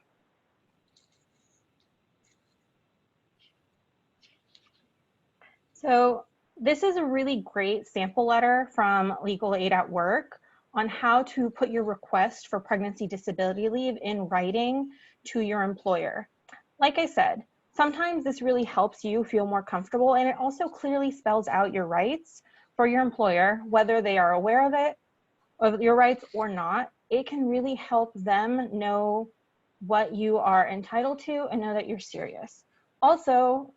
So this is a really great sample letter from Legal Aid at Work on how to put your request for pregnancy disability leave in writing to your employer. Like I said, sometimes this really helps you feel more comfortable, and it also clearly spells out your rights for your employer, whether they are aware of it, of your rights or not. It can really help them know what you are entitled to and know that you're serious. Also,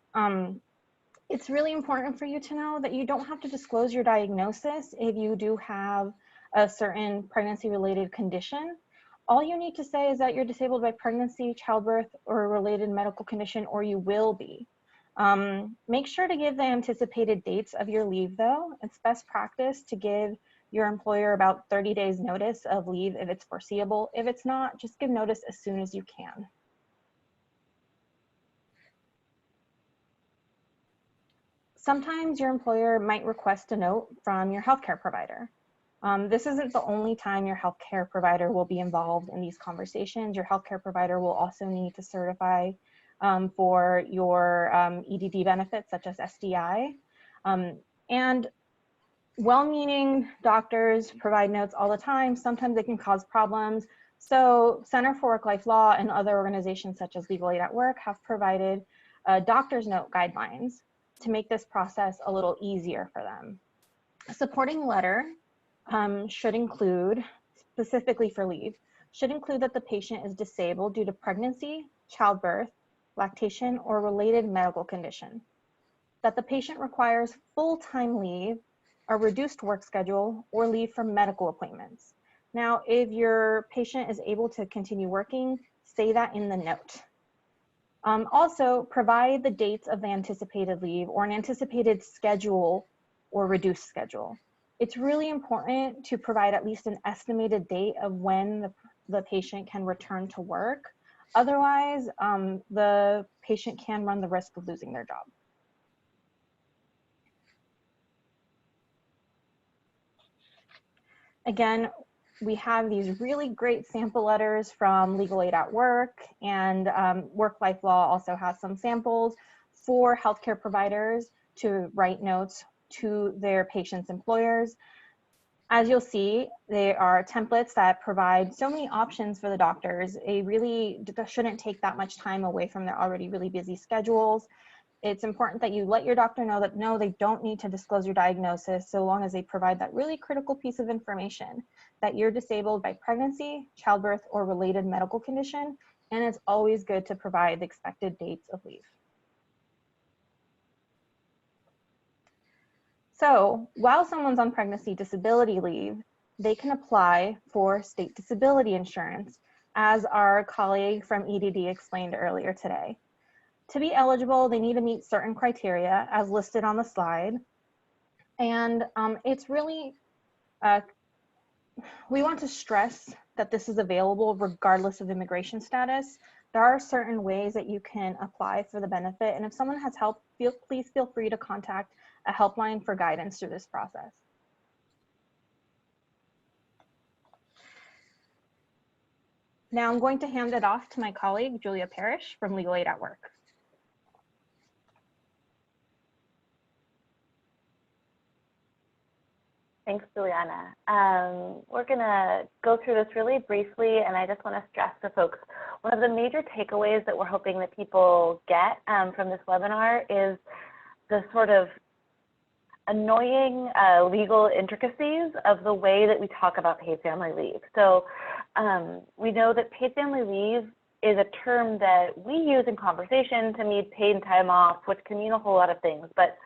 it's really important for you to know that you don't have to disclose your diagnosis if you do have a certain pregnancy-related condition. All you need to say is that you're disabled by pregnancy, childbirth, or a related medical condition, or you will be. Make sure to give the anticipated dates of your leave, though. It's best practice to give your employer about 30 days notice of leave if it's foreseeable. If it's not, just give notice as soon as you can. Sometimes your employer might request a note from your healthcare provider. This isn't the only time your healthcare provider will be involved in these conversations. Your healthcare provider will also need to certify for your EDD benefits, such as SDI. And well-meaning doctors provide notes all the time. Sometimes they can cause problems. So Center for Work-Life Law and other organizations such as Legal Aid at Work have provided doctor's note guidelines to make this process a little easier for them. A supporting letter should include, specifically for leave, should include that the patient is disabled due to pregnancy, childbirth, lactation, or related medical condition, that the patient requires full-time leave, a reduced work schedule, or leave from medical appointments. Now, if your patient is able to continue working, say that in the note. Also, provide the dates of the anticipated leave or an anticipated schedule or reduced schedule. It's really important to provide at least an estimated date of when the patient can return to work. Otherwise, the patient can run the risk of losing their job. Again, we have these really great sample letters from Legal Aid at Work, and Work-Life Law also has some samples for healthcare providers to write notes to their patients' employers. As you'll see, there are templates that provide so many options for the doctors. It really shouldn't take that much time away from their already really busy schedules. It's important that you let your doctor know that no, they don't need to disclose your diagnosis so long as they provide that really critical piece of information that you're disabled by pregnancy, childbirth, or related medical condition, and it's always good to provide the expected dates of leave. So while someone's on pregnancy disability leave, they can apply for state disability insurance, as our colleague from EDD explained earlier today. To be eligible, they need to meet certain criteria as listed on the slide. And it's really, we want to stress that this is available regardless of immigration status. There are certain ways that you can apply for the benefit. And if someone has help, please feel free to contact a helpline for guidance through this process. Now I'm going to hand it off to my colleague, Julia Parrish from Legal Aid at Work. Thanks, Juliana. We're going to go through this really briefly, and I just want to stress for folks, one of the major takeaways that we're hoping that people get from this webinar is the sort of annoying legal intricacies of the way that we talk about paid family leave. So we know that paid family leave is a term that we use in conversation to mean paid time off, which can mean a whole lot of things. But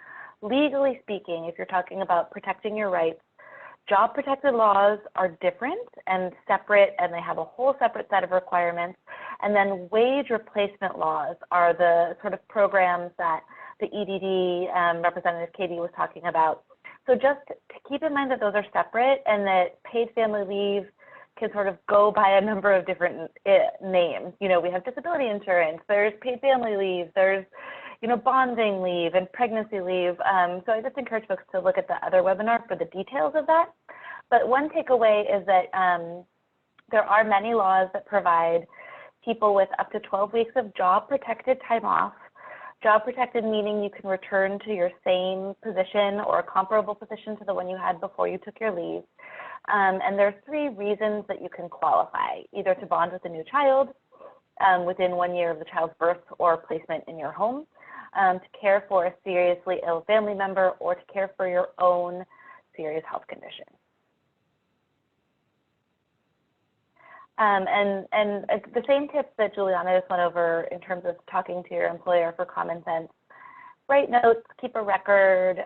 legally speaking, if you're talking about protecting your rights, job protected laws are different and separate, and they have a whole separate set of requirements. And then wage replacement laws are the sort of programs that the EDD Representative Katie was talking about. So just to keep in mind that those are separate and that paid family leave can sort of go by a number of different names. You know, we have disability insurance, there's paid family leave, there's, you know, bonding leave and pregnancy leave. So I just encourage folks to look at the other webinar for the details of that. But one takeaway is that there are many laws that provide people with up to 12 weeks of job protected time off. Job protected meaning you can return to your same position or a comparable position to the one you had before you took your leave. And there are 3 reasons that you can qualify, either to bond with a new child within 1 year of the child's birth or placement in your home, to care for a seriously ill family member, or to care for your own serious health condition. And the same tips that Juliana just went over in terms of talking to your employer for common sense. Write notes, keep a record,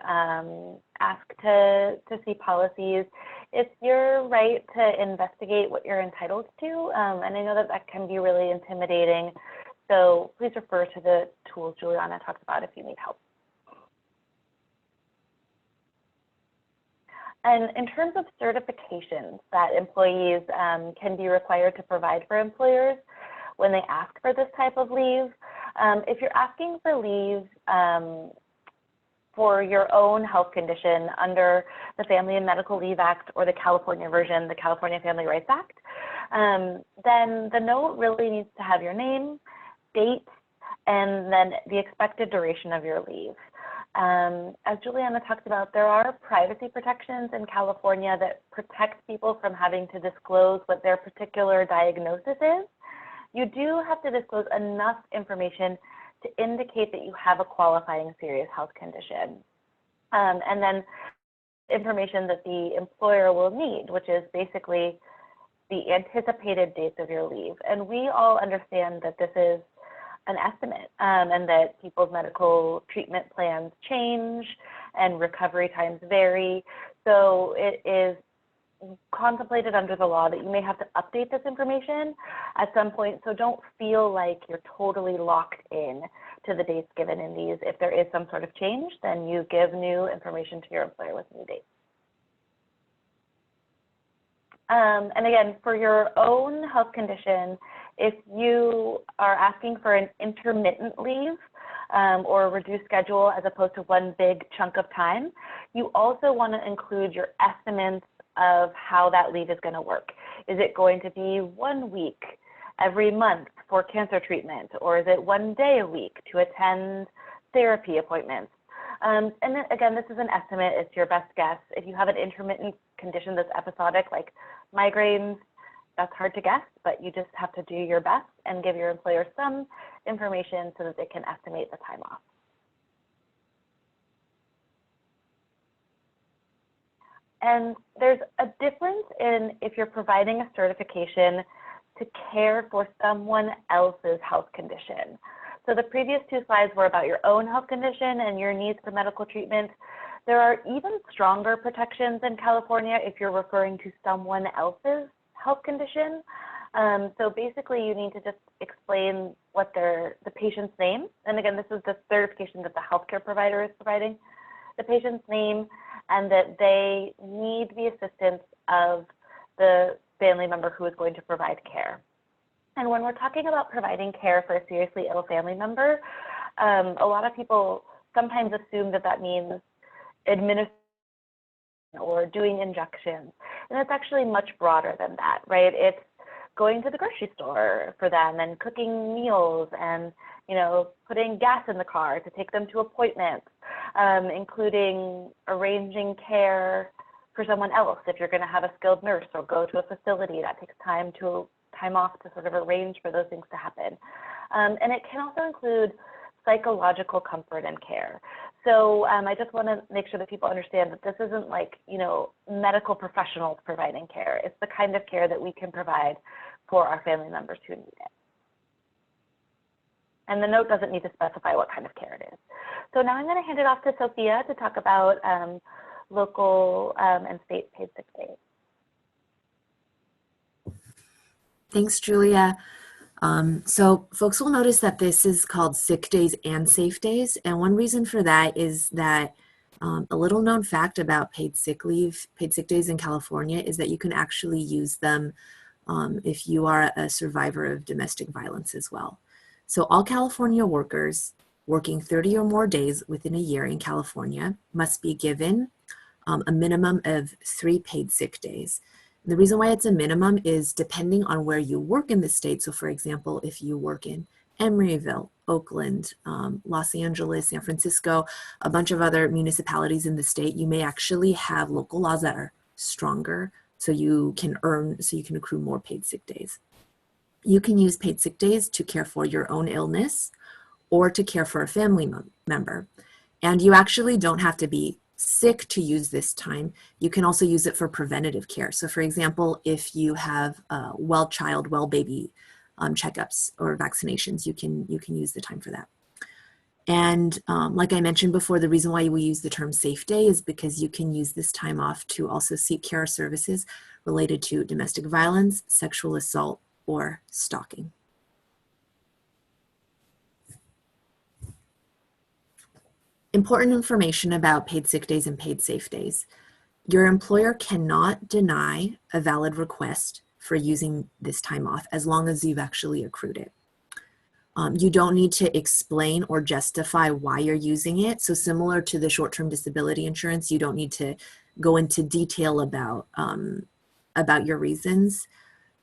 ask to see policies. It's your right to investigate what you're entitled to, and I know that that can be really intimidating. So please refer to the tools Juliana talked about if you need help. And in terms of certifications that employees can be required to provide for employers when they ask for this type of leave, if you're asking for leave for your own health condition under the Family and Medical Leave Act or the California version, the California Family Rights Act, then the note really needs to have your name, date, and then the expected duration of your leave. As Juliana talked about, there are privacy protections in California that protect people from having to disclose what their particular diagnosis is. You do have to disclose enough information to indicate that you have a qualifying serious health condition. And then information that the employer will need, which is basically the anticipated dates of your leave. And we all understand that this is an estimate and that people's medical treatment plans change and recovery times vary. So it is contemplated under the law that you may have to update this information at some point. So don't feel like you're totally locked in to the dates given in these. If there is some sort of change, then you give new information to your employer with new dates. And again, for your own health condition, if you are asking for an intermittent leave or a reduced schedule as opposed to one big chunk of time, you also want to include your estimates of how that leave is going to work. Is it going to be 1 week every month for cancer treatment, or is it 1 day a week to attend therapy appointments? And then, again, this is an estimate. It's your best guess. If you have an intermittent condition that's episodic, like migraines, that's hard to guess, but you just have to do your best and give your employer some information so that they can estimate the time off. And there's a difference in if you're providing a certification to care for someone else's health condition. So the previous 2 slides were about your own health condition and your needs for medical treatment. There are even stronger protections in California if you're referring to someone else's health condition. So basically you need to just explain what the patient's name, and again, this is the certification that the healthcare provider is providing, the patient's name, and that they need the assistance of the family member who is going to provide care. And when we're talking about providing care for a seriously ill family member, a lot of people sometimes assume that that means administering or doing injections. And it's actually much broader than that, right? It's going to the grocery store for them and cooking meals and, you know, putting gas in the car to take them to appointments, including arranging care for someone else if you're going to have a skilled nurse or go to a facility. That takes time off to sort of arrange for those things to happen. And it can also include psychological comfort and care. So I just want to make sure that people understand that this isn't like, you know, medical professionals providing care. It's the kind of care that we can provide for our family members who need it. And the note doesn't need to specify what kind of care it is. So now I'm going to hand it off to Sophia to talk about local and state paid sick days. Thanks, Julia. So folks will notice that this is called sick days and safe days. And one reason for that is that a little known fact about paid sick days in California is that you can actually use them if you are a survivor of domestic violence as well. So all California workers working 30 or more days within a year in California must be given a minimum of 3 paid sick days. The reason why it's a minimum is depending on where you work in the state. So for example, if you work in Emeryville, Oakland, Los Angeles, San Francisco, a bunch of other municipalities in the state, you may actually have local laws that are stronger so you can accrue more paid sick days. You can use paid sick days to care for your own illness or to care for a family member. And you actually don't have to be sick to use this time. You can also use it for preventative care. So for example, if you have well child, well baby checkups or vaccinations, you can use the time for that. And like I mentioned before, the reason why we use the term safe day is because you can use this time off to also seek care services related to domestic violence, sexual assault, or stalking. Important information about paid sick days and paid safe days. Your employer cannot deny a valid request for using this time off as long as you've actually accrued it. You don't need to explain or justify why you're using it. So similar to the short-term disability insurance, you don't need to go into detail about your reasons.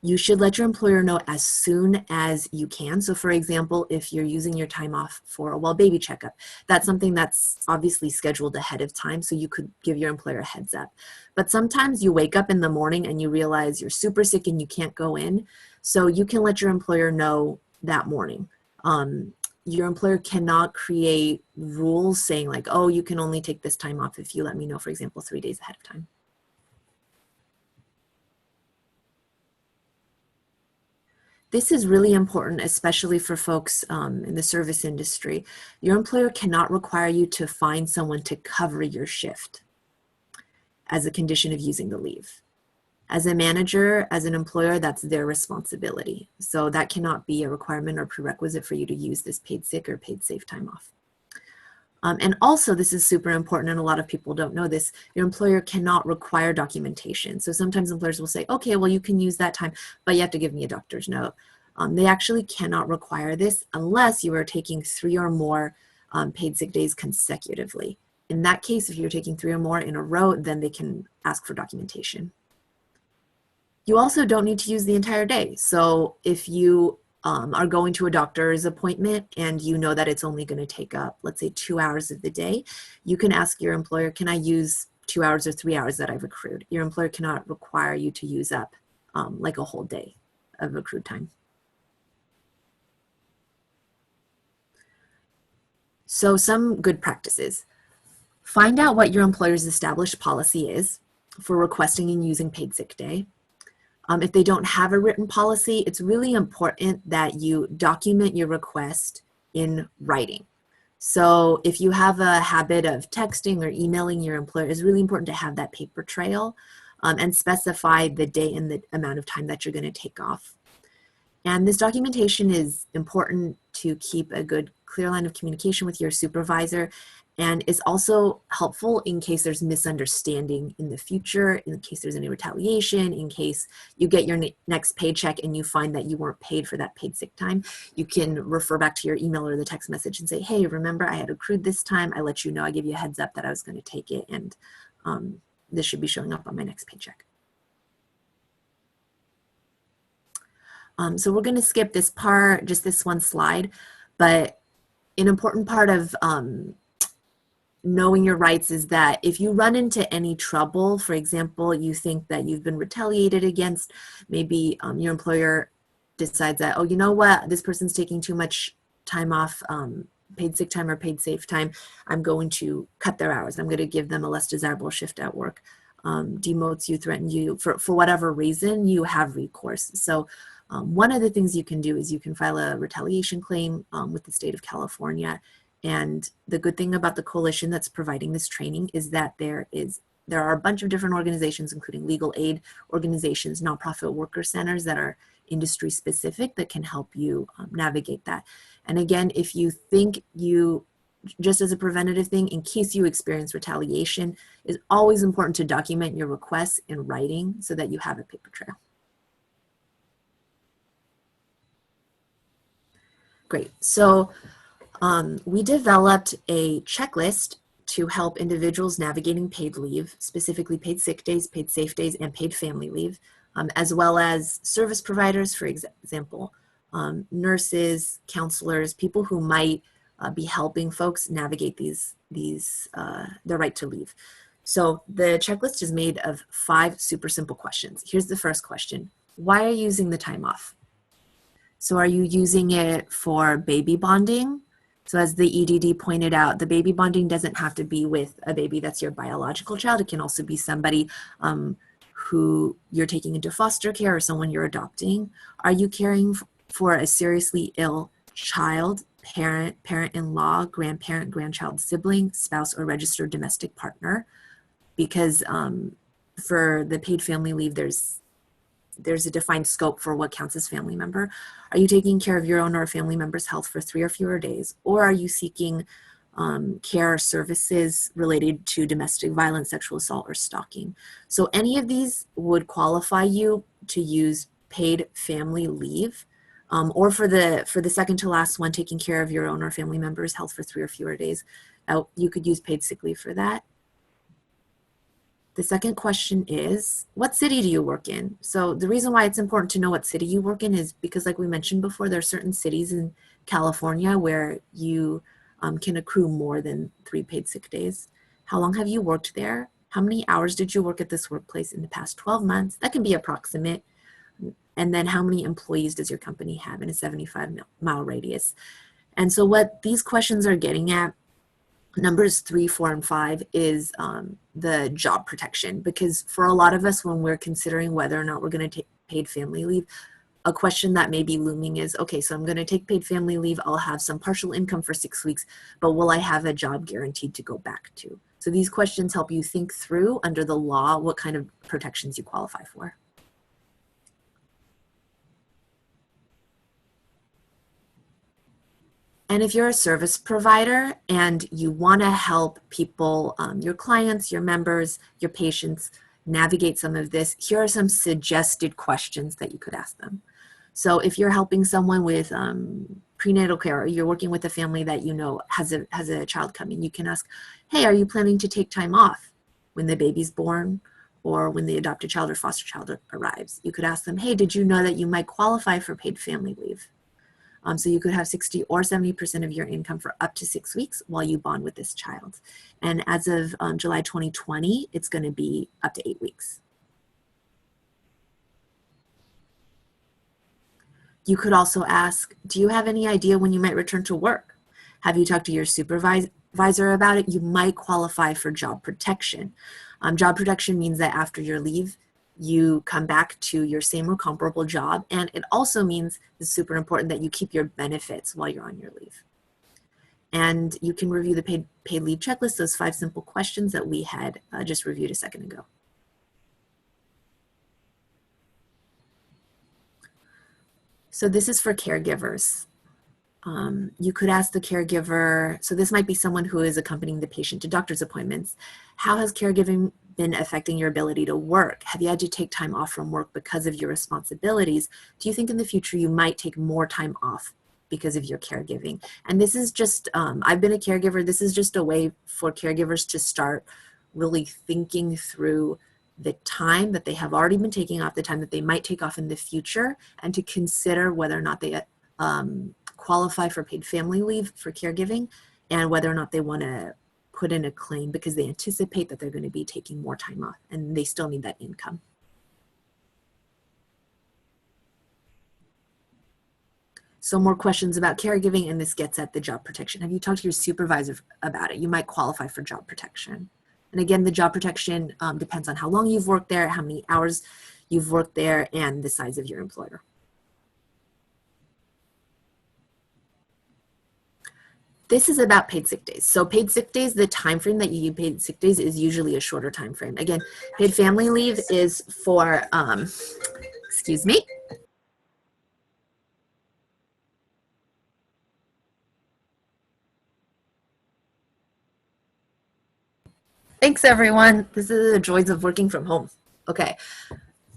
You should let your employer know as soon as you can. So for example, if you're using your time off for a well baby checkup, that's something that's obviously scheduled ahead of time, so you could give your employer a heads up. But sometimes you wake up in the morning and you realize you're super sick and you can't go in, so you can let your employer know that morning. Your employer cannot create rules saying like, oh, you can only take this time off if you let me know, for example, 3 days ahead of time. This is really important, especially for folks in the service industry. Your employer cannot require you to find someone to cover your shift as a condition of using the leave. As a manager, as an employer, that's their responsibility. So that cannot be a requirement or prerequisite for you to use this paid sick or paid safe time off. And also, this is super important, and a lot of people don't know this, your employer cannot require documentation. So sometimes employers will say, okay, well, you can use that time, but you have to give me a doctor's note. They actually cannot require this unless you are taking 3 or more paid sick days consecutively. In that case, if you're taking 3 or more in a row, then they can ask for documentation. You also don't need to use the entire day. So if you are going to a doctor's appointment and you know that it's only going to take up, let's say, 2 hours of the day, you can ask your employer, can I use 2 hours or 3 hours that I've accrued? Your employer cannot require you to use up like a whole day of accrued time. So some good practices. Find out what your employer's established policy is for requesting and using paid sick day. If they don't have a written policy, it's really important that you document your request in writing. So if you have a habit of texting or emailing your employer, it's really important to have that paper trail and specify the day and the amount of time that you're going to take off. And this documentation is important to keep a good, clear line of communication with your supervisor, and is also helpful in case there's misunderstanding in the future, in case there's any retaliation, in case you get your next paycheck and you find that you weren't paid for that paid sick time. You can refer back to your email or the text message and say, hey, remember I had accrued this time. I let you know, I gave you a heads up that I was going to take it, and this should be showing up on my next paycheck. So we're going to skip this part, just this one slide, but an important part of knowing your rights is that if you run into any trouble, for example, you think that you've been retaliated against, maybe your employer decides that, oh, you know what, this person's taking too much time off, paid sick time or paid safe time, I'm going to cut their hours. I'm going to give them a less desirable shift at work, demotes you, threaten you, for whatever reason, you have recourse. So one of the things you can do is you can file a retaliation claim with the state of California. And the good thing about the coalition that's providing this training is that there are a bunch of different organizations, including legal aid organizations, nonprofit worker centers that are industry specific that can help you navigate that. And again, if you think just as a preventative thing, in case you experience retaliation, it's always important to document your requests in writing so that you have a paper trail. Great. So we developed a checklist to help individuals navigating paid leave, specifically paid sick days, paid safe days, and paid family leave, as well as service providers, for example, nurses, counselors, people who might be helping folks navigate their right to leave. So the checklist is made of 5 super simple questions. Here's the first question. Why are you using the time off? So are you using it for baby bonding? So as the EDD pointed out, the baby bonding doesn't have to be with a baby that's your biological child. It can also be somebody who you're taking into foster care or someone you're adopting. Are you caring for a seriously ill child, parent, parent-in-law, grandparent, grandchild, sibling, spouse, or registered domestic partner? Because for the paid family leave, there's a defined scope for what counts as family member. Are you taking care of your own or a family member's health for 3 or fewer days? Or are you seeking care or services related to domestic violence, sexual assault, or stalking? So any of these would qualify you to use paid family leave, or for the second to last one, taking care of your own or family member's health for 3 or fewer days. You could use paid sick leave for that. The second question is, what city do you work in? So the reason why it's important to know what city you work in is because, like we mentioned before, there are certain cities in California where you can accrue more than 3 paid sick days. How long have you worked there? How many hours did you work at this workplace in the past 12 months? That can be approximate. And then how many employees does your company have in a 75-mile radius? And so what these questions are getting at, numbers 3, 4, and 5, is the job protection. Because for a lot of us, when we're considering whether or not we're going to take paid family leave, a question that may be looming is, okay, so I'm going to take paid family leave. I'll have some partial income for 6 weeks, but will I have a job guaranteed to go back to? So these questions help you think through under the law what kind of protections you qualify for. And if you're a service provider and you want to help people, your clients, your members, your patients navigate some of this, here are some suggested questions that you could ask them. So if you're helping someone with prenatal care, or you're working with a family that you know has a child coming, you can ask, hey, are you planning to take time off when the baby's born or when the adopted child or foster child arrives? You could ask them, hey, did you know that you might qualify for paid family leave? So you could have 60 or 70% of your income for up to 6 weeks while you bond with this child. And as of July 2020, it's going to be up to 8 weeks. You could also ask, do you have any idea when you might return to work? Have you talked to your supervisor about it? You might qualify for job protection. Job protection means that after your leave, you come back to your same or comparable job. And it also means, it's super important, that you keep your benefits while you're on your leave. And you can review the paid leave checklist, those 5 simple questions that we had just reviewed a second ago. So this is for caregivers. You could ask the caregiver, so this might be someone who is accompanying the patient to doctor's appointments. How has caregiving been affecting your ability to work? Have you had to take time off from work because of your responsibilities? Do you think in the future you might take more time off because of your caregiving? And this is just, I've been a caregiver, this is just a way for caregivers to start really thinking through the time that they have already been taking off, the time that they might take off in the future, and to consider whether or not they qualify for paid family leave for caregiving, and whether or not they want to put in a claim because they anticipate that they're going to be taking more time off and they still need that income. So more questions about caregiving, and this gets at the job protection. Have you talked to your supervisor about it? You might qualify for job protection. And again, the job protection depends on how long you've worked there, how many hours you've worked there, and the size of your employer. This is about paid sick days. So paid sick days, the time frame that you get paid sick days is usually a shorter time frame. Again, paid family leave is for, excuse me. Thanks, everyone. This is the joys of working from home. Okay.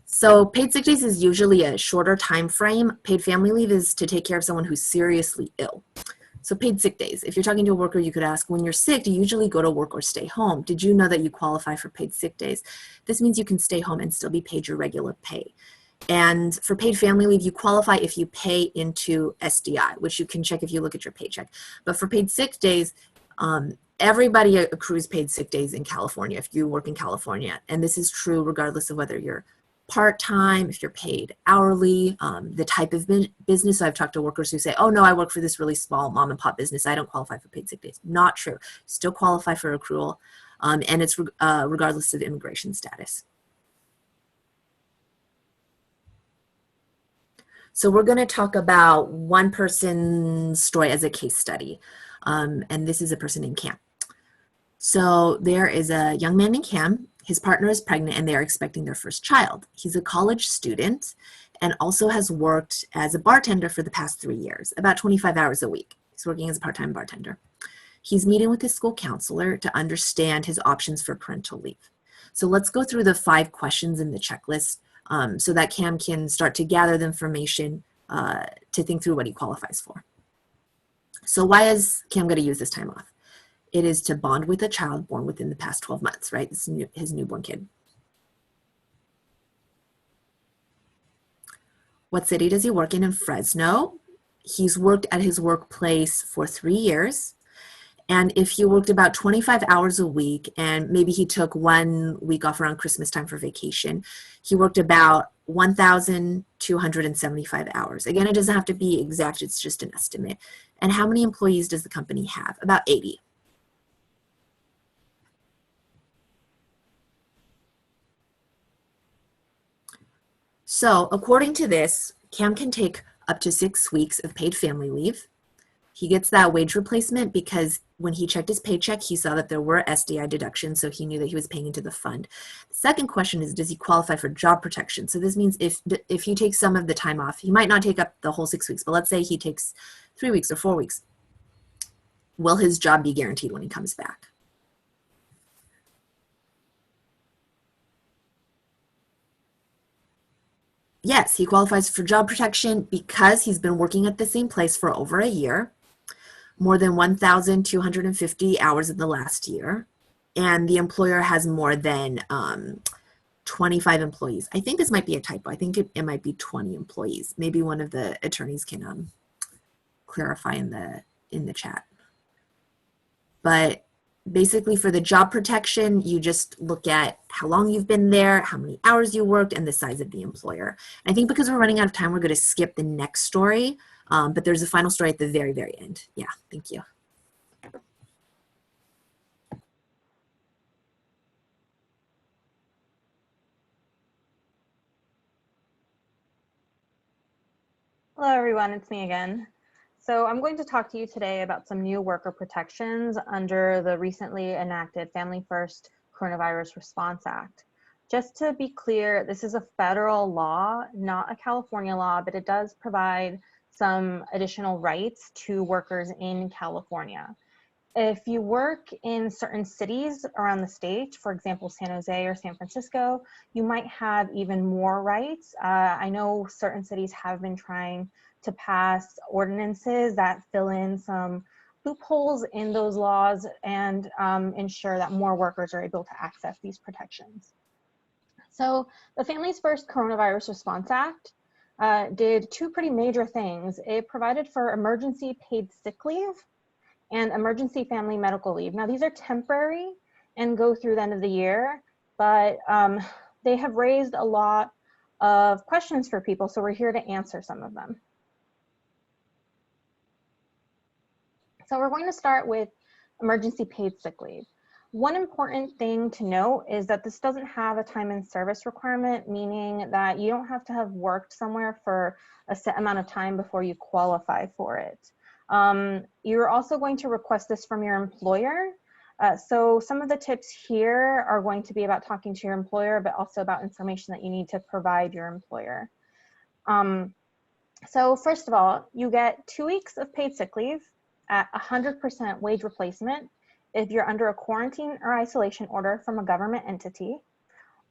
So paid sick days is usually a shorter time frame. Paid family leave is to take care of someone who's seriously ill. So paid sick days. If you're talking to a worker, you could ask, when you're sick, do you usually go to work or stay home? Did you know that you qualify for paid sick days? This means you can stay home and still be paid your regular pay. And for paid family leave, you qualify if you pay into SDI, which you can check if you look at your paycheck. But for paid sick days, everybody accrues paid sick days in California if you work in California. And this is true regardless of whether you're part-time, if you're paid hourly, the type of business. I've talked to workers who say, oh no, I work for this really small mom and pop business, I don't qualify for paid sick days. Not true. Still qualify for accrual, and it's regardless of immigration status. So we're going to talk about one person's story as a case study, and this is a person named Cam. So there is a young man named Cam. His partner is pregnant and they are expecting their first child. He's a college student and also has worked as a bartender for the past 3 years, about 25 hours a week. He's working as a part-time bartender. He's meeting with his school counselor to understand his options for parental leave. So let's go through the 5 questions in the checklist so that Cam can start to gather the information to think through what he qualifies for. So why is Cam going to use this time off? It is to bond with a child born within the past 12 months, right? This is his newborn kid. What city does he work in Fresno? He's worked at his workplace for 3 years. And if he worked about 25 hours a week, and maybe he took 1 week off around Christmas time for vacation, he worked about 1,275 hours. Again, it doesn't have to be exact, it's just an estimate. And how many employees does the company have? About 80. So according to this, Cam can take up to 6 weeks of paid family leave. He gets that wage replacement because when he checked his paycheck, he saw that there were SDI deductions, so he knew that he was paying into the fund. The second question is, does he qualify for job protection? So this means if he takes some of the time off, he might not take up the whole 6 weeks, but let's say he takes 3 weeks or 4 weeks. Will his job be guaranteed when he comes back? Yes, he qualifies for job protection because he's been working at the same place for over a year, more than 1,250 hours in the last year, and the employer has more than 25 employees. I think this might be a typo. I think it might be 20 employees. Maybe one of the attorneys can clarify in the chat. But basically for the job protection, you just look at how long you've been there, how many hours you worked, and the size of the employer. I think because we're running out of time, we're going to skip the next story, but there's a final story at the very, very end. Yeah, thank you. Hello, everyone. It's me again. So I'm going to talk to you today about some new worker protections under the recently enacted Family First Coronavirus Response Act. Just to be clear, this is a federal law, not a California law, but it does provide some additional rights to workers in California. If you work in certain cities around the state, for example, San Jose or San Francisco, you might have even more rights. I know certain cities have been trying to pass ordinances that fill in some loopholes in those laws and ensure that more workers are able to access these protections. So the Families First Coronavirus Response Act did two pretty major things. It provided for emergency paid sick leave and emergency family medical leave. Now these are temporary and go through the end of the year, but they have raised a lot of questions for people, so we're here to answer some of them. So we're going to start with emergency paid sick leave. One important thing to note is that this doesn't have a time and service requirement, meaning that you don't have to have worked somewhere for a set amount of time before you qualify for it. You're also going to request this from your employer. So some of the tips here are going to be about talking to your employer, but also about information that you need to provide your employer. So first of all, you get 2 weeks of paid sick leave at 100% wage replacement if you're under a quarantine or isolation order from a government entity,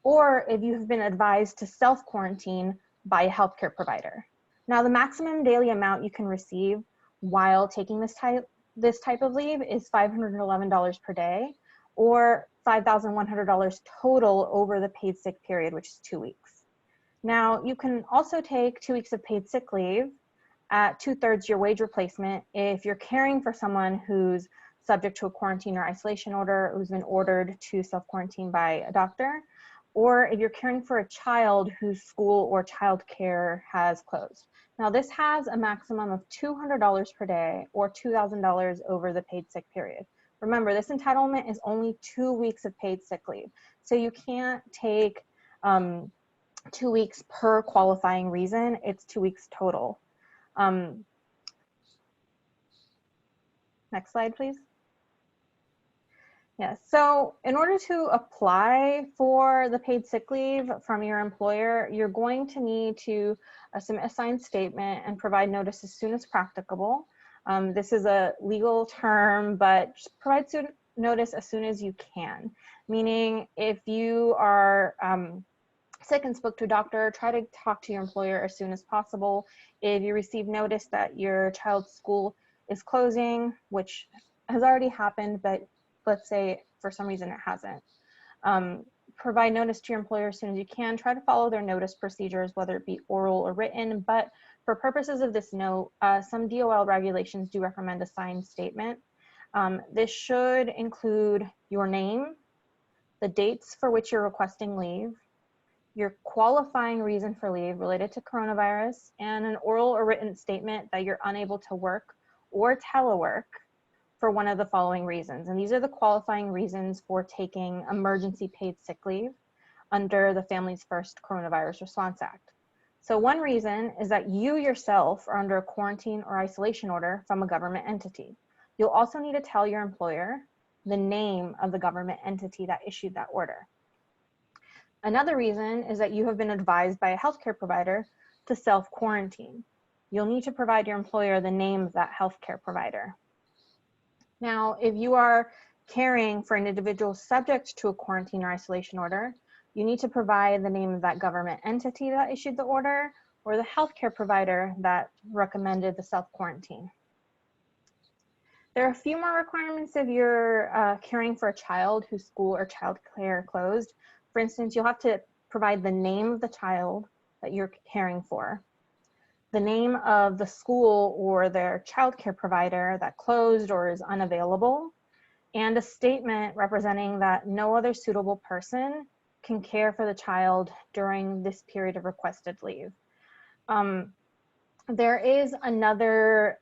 or if you have been advised to self-quarantine by a healthcare provider. Now, the maximum daily amount you can receive while taking this type of leave is $511 per day, or $5,100 total over the paid sick period, which is 2 weeks. Now, you can also take 2 weeks of paid sick leave at 2/3 your wage replacement if you're caring for someone who's subject to a quarantine or isolation order, who's been ordered to self-quarantine by a doctor, or if you're caring for a child whose school or childcare has closed. Now this has a maximum of $200 per day or $2,000 over the paid sick period. Remember, this entitlement is only 2 weeks of paid sick leave. So you can't take 2 weeks per qualifying reason, it's 2 weeks total. Next slide, please. Yeah, so in order to apply for the paid sick leave from your employer, you're going to need to submit a signed statement and provide notice as soon as practicable. This is a legal term, but just provide notice as soon as you can. Meaning if you are sick and spoke to a doctor, try to talk to your employer as soon as possible. If you receive notice that your child's school is closing, which has already happened, but let's say for some reason it hasn't. Provide notice to your employer as soon as you can. Try to follow their notice procedures, whether it be oral or written, but for purposes of this note, some DOL regulations do recommend a signed statement. This should include your name, the dates for which you're requesting leave, your qualifying reason for leave related to coronavirus, and an oral or written statement that you're unable to work or telework for one of the following reasons. And these are the qualifying reasons for taking emergency paid sick leave under the Families First Coronavirus Response Act. So one reason is that you yourself are under a quarantine or isolation order from a government entity. You'll also need to tell your employer the name of the government entity that issued that order. Another reason is that you have been advised by a healthcare provider to self-quarantine. You'll need to provide your employer the name of that healthcare provider. Now, if you are caring for an individual subject to a quarantine or isolation order, you need to provide the name of that government entity that issued the order or the healthcare provider that recommended the self-quarantine. There are a few more requirements if you're caring for a child whose school or childcare closed. For instance, you'll have to provide the name of the child that you're caring for, the name of the school or their childcare provider that closed or is unavailable, and a statement representing that no other suitable person can care for the child during this period of requested leave. There is another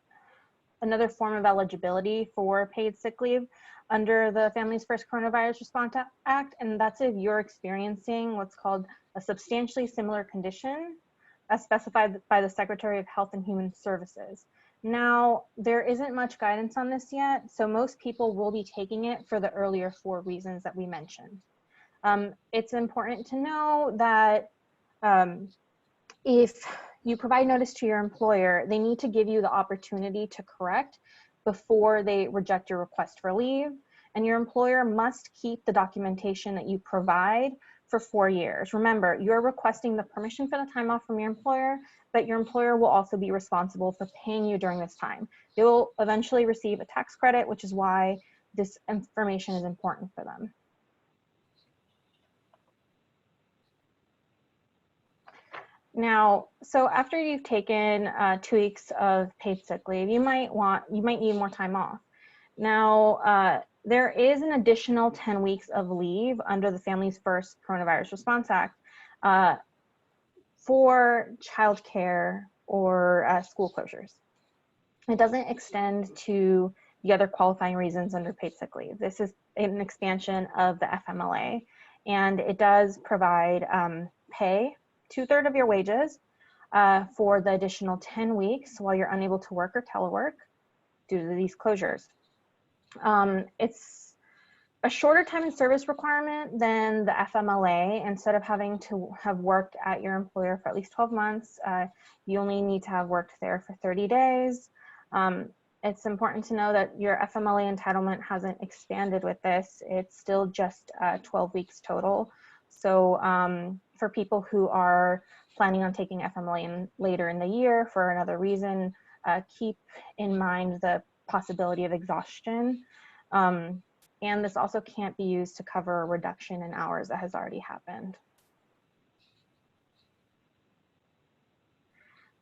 form of eligibility for paid sick leave under the Families First Coronavirus Response Act, and that's if you're experiencing what's called a substantially similar condition as specified by the Secretary of Health and Human Services. Now, there isn't much guidance on this yet, so most people will be taking it for the earlier 4 reasons that we mentioned. It's important to know that if you provide notice to your employer, they need to give you the opportunity to correct before they reject your request for leave, and your employer must keep the documentation that you provide for 4 years. Remember, you're requesting the permission for the time off from your employer, but your employer will also be responsible for paying you during this time. They will eventually receive a tax credit, which is why this information is important for them. Now, so after you've taken 2 weeks of paid sick leave, you might need more time off. Now, there is an additional 10 weeks of leave under the Families First Coronavirus Response Act for childcare or school closures. It doesn't extend to the other qualifying reasons under paid sick leave. This is an expansion of the FMLA, and it does provide pay, 2/3 of your wages for the additional 10 weeks while you're unable to work or telework due to these closures. It's a shorter time in service requirement than the FMLA. Instead of having to have worked at your employer for at least 12 months, you only need to have worked there for 30 days. It's important to know that your FMLA entitlement hasn't expanded with this. It's still just 12 weeks total. So for people who are planning on taking FMLA later in the year for another reason, keep in mind the possibility of exhaustion. And this also can't be used to cover a reduction in hours that has already happened.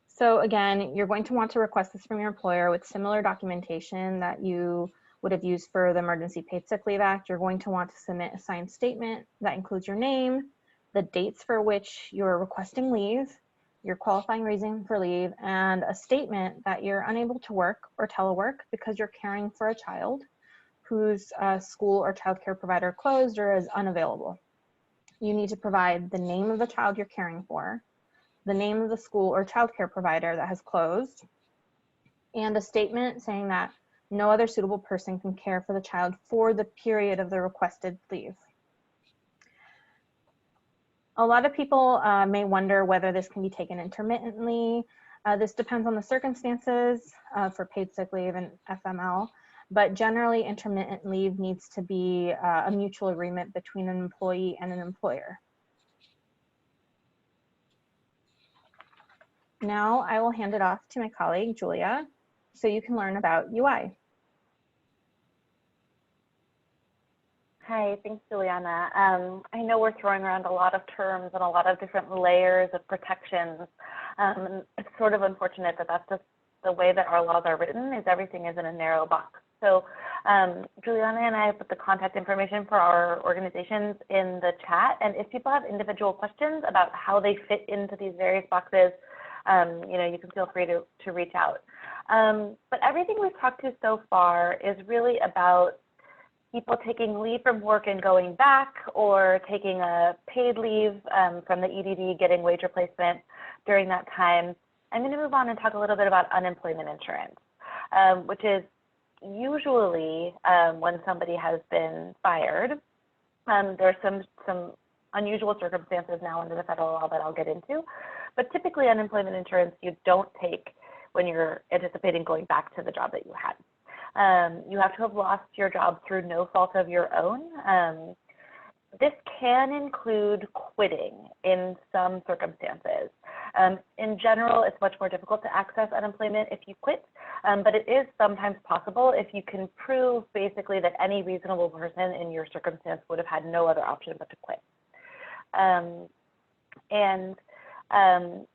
So again, you're going to want to request this from your employer with similar documentation that you would have used for the Emergency Paid Sick Leave Act. You're going to want to submit a signed statement that includes your name, the dates for which you're requesting leave, your qualifying reason for leave, and a statement that you're unable to work or telework because you're caring for a child whose school or childcare provider closed or is unavailable. You need to provide the name of the child you're caring for, the name of the school or childcare provider that has closed, and a statement saying that no other suitable person can care for the child for the period of the requested leave. A lot of people may wonder whether this can be taken intermittently. This depends on the circumstances for paid sick leave and FML, but generally intermittent leave needs to be a mutual agreement between an employee and an employer. Now I will hand it off to my colleague, Julia, so you can learn about UI. Hi, thanks, Juliana. I know we're throwing around a lot of terms and a lot of different layers of protections. It's sort of unfortunate that that's just the way that our laws are written, is everything is in a narrow box. So Juliana and I put the contact information for our organizations in the chat, and if people have individual questions about how they fit into these various boxes, you can feel free to reach out. But everything we've talked to so far is really about people taking leave from work and going back, or taking a paid leave from the EDD, getting wage replacement during that time. I'm going to move on and talk a little bit about unemployment insurance, which is usually when somebody has been fired. There's some unusual circumstances now under the federal law that I'll get into, but typically unemployment insurance you don't take when you're anticipating going back to the job that you had. You have to have lost your job through no fault of your own. This can include quitting in some circumstances. In general, it's much more difficult to access unemployment if you quit, but it is sometimes possible if you can prove basically that any reasonable person in your circumstance would have had no other option but to quit.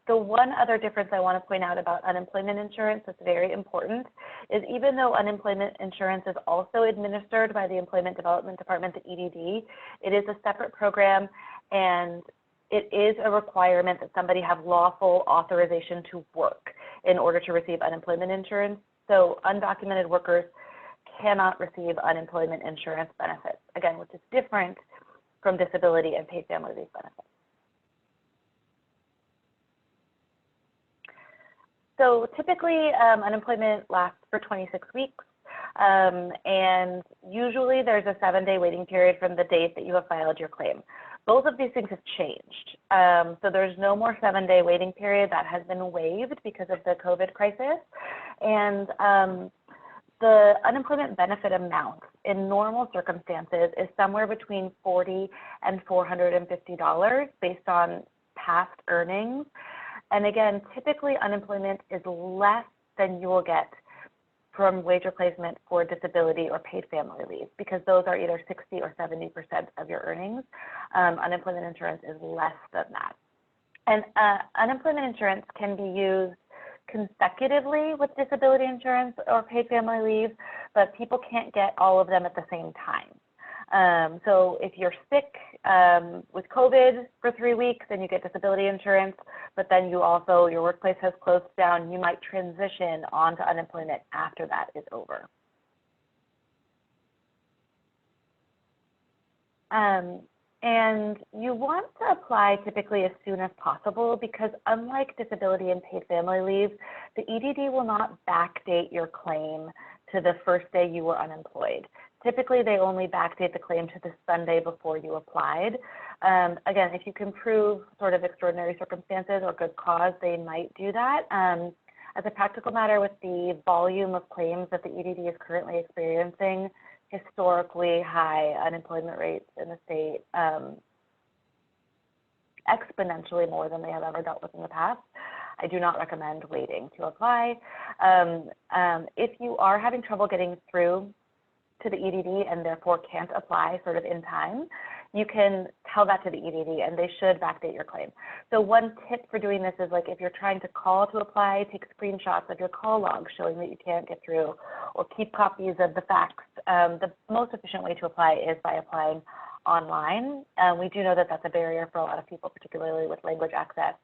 The one other difference I want to point out about unemployment insurance that's very important is even though unemployment insurance is also administered by the Employment Development Department, the EDD, it is a separate program, and it is a requirement that somebody have lawful authorization to work in order to receive unemployment insurance. So undocumented workers cannot receive unemployment insurance benefits, again, which is different from disability and paid family leave benefits. So typically, unemployment lasts for 26 weeks, and usually there's a 7-day waiting period from the date that you have filed your claim. Both of these things have changed. So there's no more 7-day waiting period. That has been waived because of the COVID crisis. And the unemployment benefit amount in normal circumstances is somewhere between $40 and $450 based on past earnings. And again, typically unemployment is less than you will get from wage replacement for disability or paid family leave, because those are either 60 or 70% of your earnings. Unemployment insurance is less than that. And unemployment insurance can be used consecutively with disability insurance or paid family leave, but people can't get all of them at the same time. So if you're sick with COVID for 3 weeks and you get disability insurance, but then you also, your workplace has closed down, you might transition onto unemployment after that is over. And you want to apply typically as soon as possible because unlike disability and paid family leave, the EDD will not backdate your claim to the first day you were unemployed. Typically, they only backdate the claim to the Sunday before you applied. Again, if you can prove sort of extraordinary circumstances or good cause, they might do that. As a practical matter, with the volume of claims that the EDD is currently experiencing, historically high unemployment rates in the state, exponentially more than they have ever dealt with in the past, I do not recommend waiting to apply. If you are having trouble getting through to the EDD and therefore can't apply sort of in time, you can tell that to the EDD and they should backdate your claim. So one tip for doing this is like if you're trying to call to apply, take screenshots of your call log showing that you can't get through, or keep copies of the facts. The most efficient way to apply is by applying online. We do know that that's a barrier for a lot of people, particularly with language access.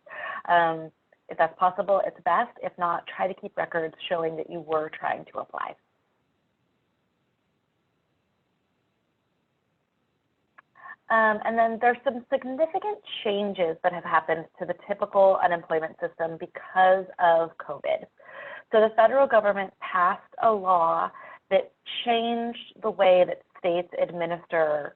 If that's possible, it's best. If not, try to keep records showing that you were trying to apply. And then there's some significant changes that have happened to the typical unemployment system because of COVID. So the federal government passed a law that changed the way that states administer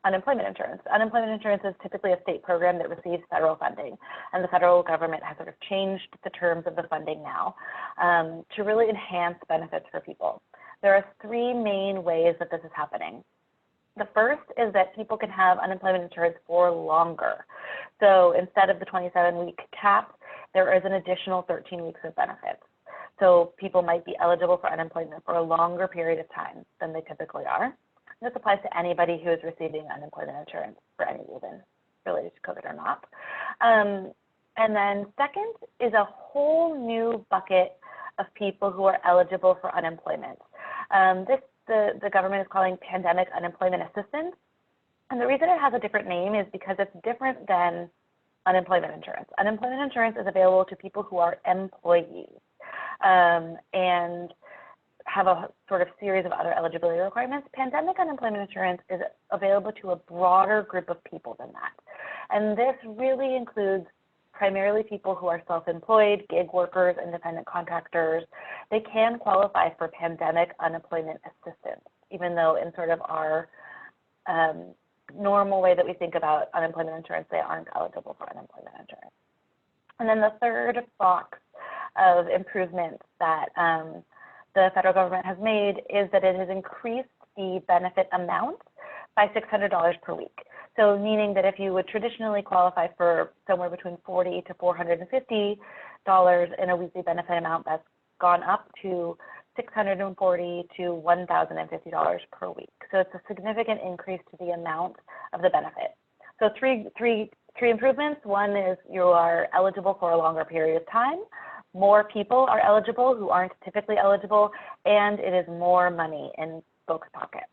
unemployment insurance. Unemployment insurance is typically a state program that receives federal funding, and the federal government has sort of changed the terms of the funding now to really enhance benefits for people. There are 3 main ways that this is happening. The first is that people can have unemployment insurance for longer. So instead of the 27-week cap, there is an additional 13 weeks of benefits. So people might be eligible for unemployment for a longer period of time than they typically are. This applies to anybody who is receiving unemployment insurance for any reason, related to COVID or not. And then second is a whole new bucket of people who are eligible for unemployment. The government is calling pandemic unemployment assistance. And the reason it has a different name is because it's different than unemployment insurance. Unemployment insurance is available to people who are employees and have a sort of series of other eligibility requirements. Pandemic unemployment insurance is available to a broader group of people than that. And this really includes primarily people who are self-employed, gig workers, independent contractors. They can qualify for pandemic unemployment assistance, even though in sort of our normal way that we think about unemployment insurance, they aren't eligible for unemployment insurance. And then the third box of improvements that the federal government has made is that it has increased the benefit amount by $600 per week. So meaning that if you would traditionally qualify for somewhere between $40 to $450 in a weekly benefit amount, that's gone up to $640 to $1,050 per week. So it's a significant increase to the amount of the benefit. So three improvements. One is you are eligible for a longer period of time. More people are eligible who aren't typically eligible, and it is more money in folks' pockets.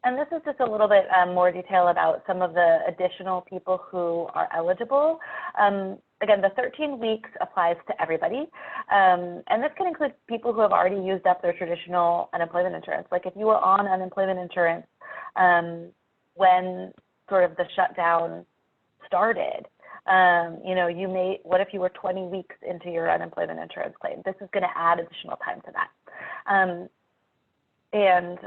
And this is just a little bit more detail about some of the additional people who are eligible. Again, the 13 weeks applies to everybody. And this can include people who have already used up their traditional unemployment insurance. Like if you were on unemployment insurance when sort of the shutdown started, you may, what if you were 20 weeks into your unemployment insurance claim? This is gonna add additional time to that. And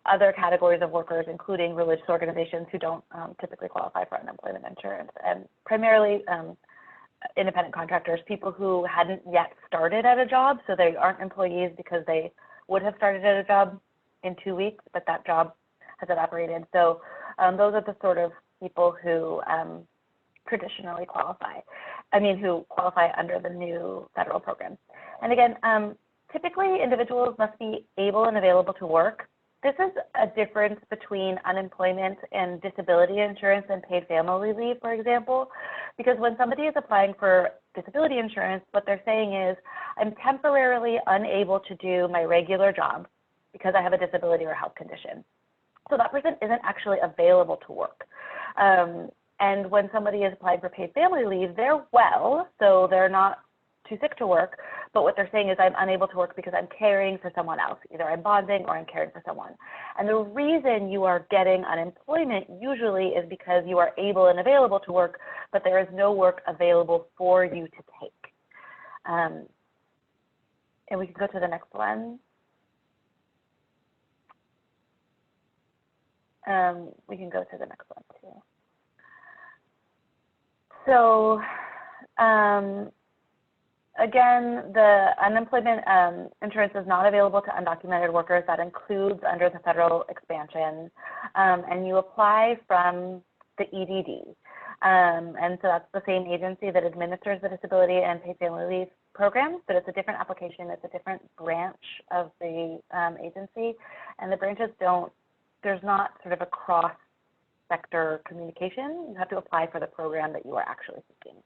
other categories of workers, including religious organizations who don't typically qualify for unemployment insurance, and primarily independent contractors, people who hadn't yet started at a job, so they aren't employees because they would have started at a job in 2 weeks, but that job has evaporated. So those are the sort of people who traditionally qualify, who qualify under the new federal program. And again, typically, individuals must be able and available to work this is a difference between unemployment and disability insurance and paid family leave, for example, because when somebody is applying for disability insurance, what they're saying is, I'm temporarily unable to do my regular job because I have a disability or health condition. So that person isn't actually available to work. And when somebody is applying for paid family leave, they're well, so they're not too sick to work, but what they're saying is I'm unable to work because I'm caring for someone else. Either I'm bonding or I'm caring for someone. And the reason you are getting unemployment usually is because you are able and available to work, but there is no work available for you to take. And we can go to the next one. We can go to the next one too. So, again, the unemployment insurance is not available to undocumented workers. That includes under the federal expansion. And you apply from the EDD. And so that's the same agency that administers the disability and paid family leave programs, but it's a different application. It's a different branch of the agency. And the branches don't, there's not sort of a cross-sector communication. You have to apply for the program that you are actually seeking.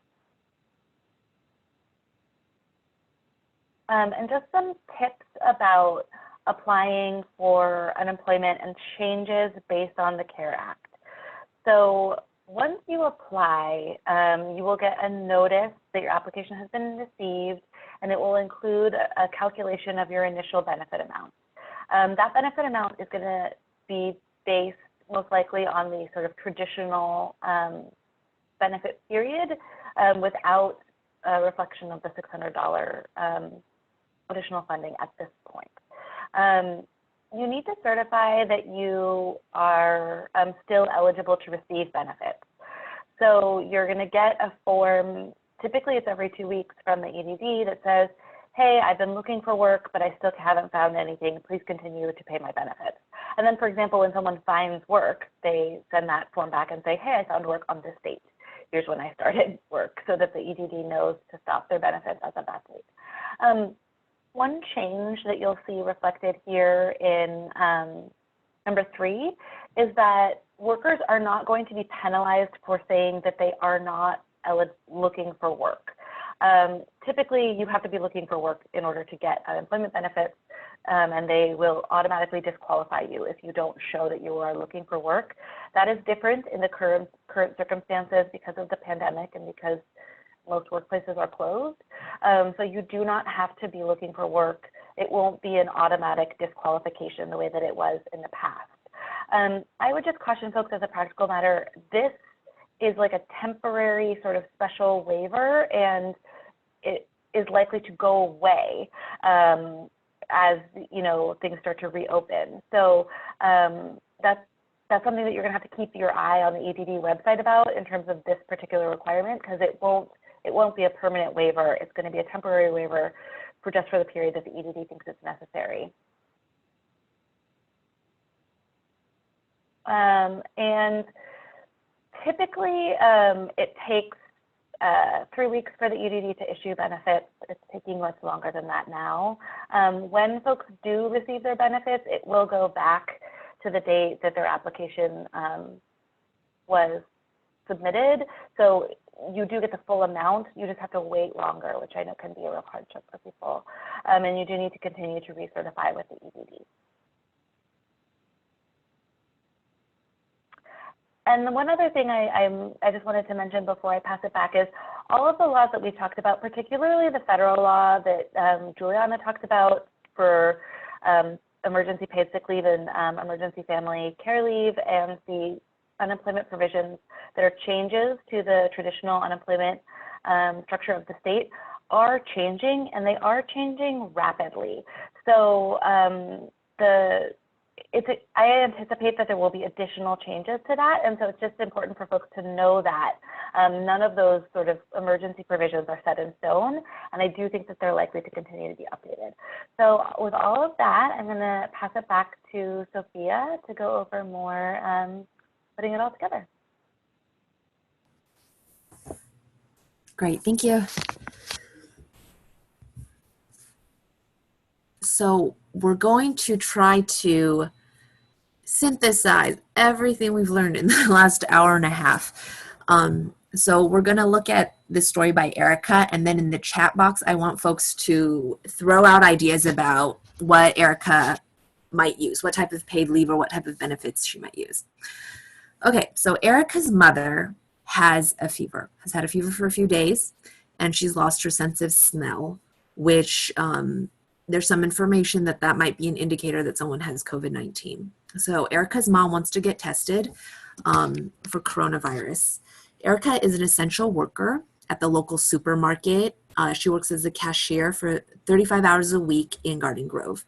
And just some tips about applying for unemployment and changes based on the CARE Act. So once you apply, you will get a notice that your application has been received, and it will include a calculation of your initial benefit amount. That benefit amount is going to be based most likely on the sort of traditional benefit period without a reflection of the $600 additional funding at this point. You need to certify that you are still eligible to receive benefits. So you're going to get a form, typically it's every 2 weeks from the EDD that says, hey, I've been looking for work, but I still haven't found anything. Please continue to pay my benefits. And then, for example, when someone finds work, they send that form back and say, hey, I found work on this date. Here's when I started work, so that the EDD knows to stop their benefits as of that date. One change that you'll see reflected here in number 3 is that workers are not going to be penalized for saying that they are not looking for work. Typically, you have to be looking for work in order to get unemployment benefits, and they will automatically disqualify you if you don't show that you are looking for work. That is different in the current circumstances because of the pandemic and because most workplaces are closed. So you do not have to be looking for work. It won't be an automatic disqualification the way that it was in the past. I would just caution folks as a practical matter, this is like a temporary sort of special waiver, and it is likely to go away as things start to reopen. So that's something that you're going to have to keep your eye on the EDD website about in terms of this particular requirement, because it won't be a permanent waiver. It's going to be a temporary waiver for just for the period that the EDD thinks is necessary. And typically, it takes 3 weeks for the EDD to issue benefits. It's taking much longer than that now. When folks do receive their benefits, it will go back to the date that their application was submitted. So you do get the full amount. You just have to wait longer, which I know can be a real hardship for people. And you do need to continue to recertify with the EDD. And one other thing I just wanted to mention before I pass it back is all of the laws that we talked about, particularly the federal law that Juliana talked about for emergency paid sick leave and emergency family care leave, and the unemployment provisions that are changes to the traditional unemployment structure of the state are changing, and they are changing rapidly. So I anticipate that there will be additional changes to that, and so it's just important for folks to know that none of those sort of emergency provisions are set in stone, and I do think that they're likely to continue to be updated. So with all of that, I'm going to pass it back to Sophia to go over more putting it all together. Great, thank you. So we're going to try to synthesize everything we've learned in the last hour and a half. So we're going to look at this story by Erica, and then in the chat box, I want folks to throw out ideas about what Erica might use, what type of paid leave or what type of benefits she might use. Okay, so Erica's mother has a fever, has had a fever for a few days, and she's lost her sense of smell, which there's some information that that might be an indicator that someone has COVID-19. So Erica's mom wants to get tested for coronavirus. Erica is an essential worker at the local supermarket. She works as a cashier for 35 hours a week in Garden Grove,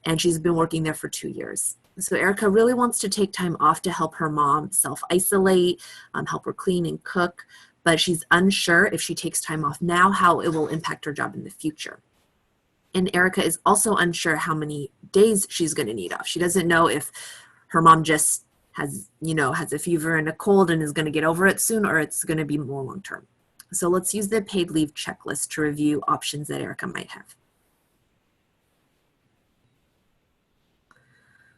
and she's been working there for 2 years. So Erica really wants to take time off to help her mom self-isolate, help her clean and cook, but she's unsure if she takes time off now, how it will impact her job in the future. And Erica is also unsure how many days she's going to need off. She doesn't know if her mom just has a fever and a cold and is going to get over it soon, or it's going to be more long-term. So let's use the paid leave checklist to review options that Erica might have.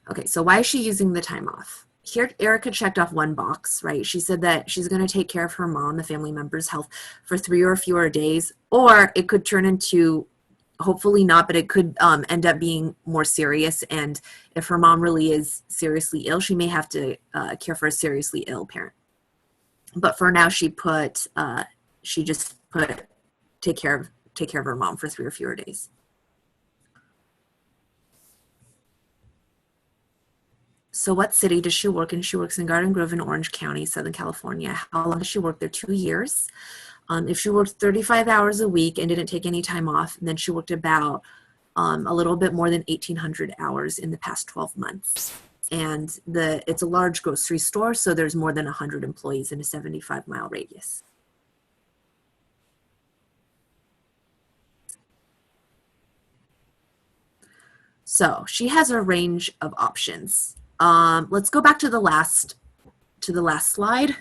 Okay, so why is she using the time off? Here, Erica checked off one box, right? She said that she's going to take care of her mom, a family member's health, for 3 or fewer days, or it could turn into, hopefully not, but it could end up being more serious. And if her mom really is seriously ill, she may have to care for a seriously ill parent. But for now, she just put take care of her mom for 3 or fewer days. So what city does she work in? She works in Garden Grove in Orange County, Southern California. How long does she work there? 2 years. If she worked 35 hours a week and didn't take any time off, then she worked about a little bit more than 1,800 hours in the past 12 months. And it's a large grocery store, so there's more than 100 employees in a 75-mile radius. So she has a range of options. Let's go back to the last slide.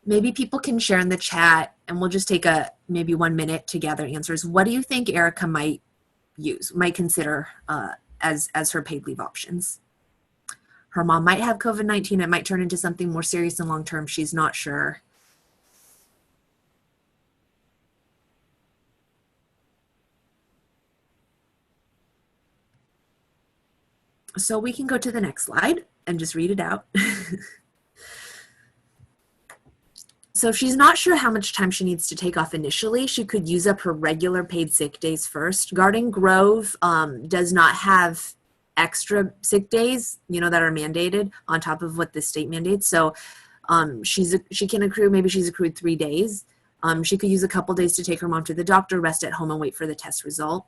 Maybe people can share in the chat, and we'll just take maybe 1 minute to gather answers. What do you think Erica might consider as her paid leave options? Her mom might have COVID-19. It might turn into something more serious and long-term. She's not sure. So we can go to the next slide and just read it out. So if she's not sure how much time she needs to take off initially, she could use up her regular paid sick days first. Garden Grove does not have extra sick days, that are mandated on top of what the state mandates. So she can accrue, maybe she's accrued 3 days. She could use a couple days to take her mom to the doctor, rest at home, and wait for the test result.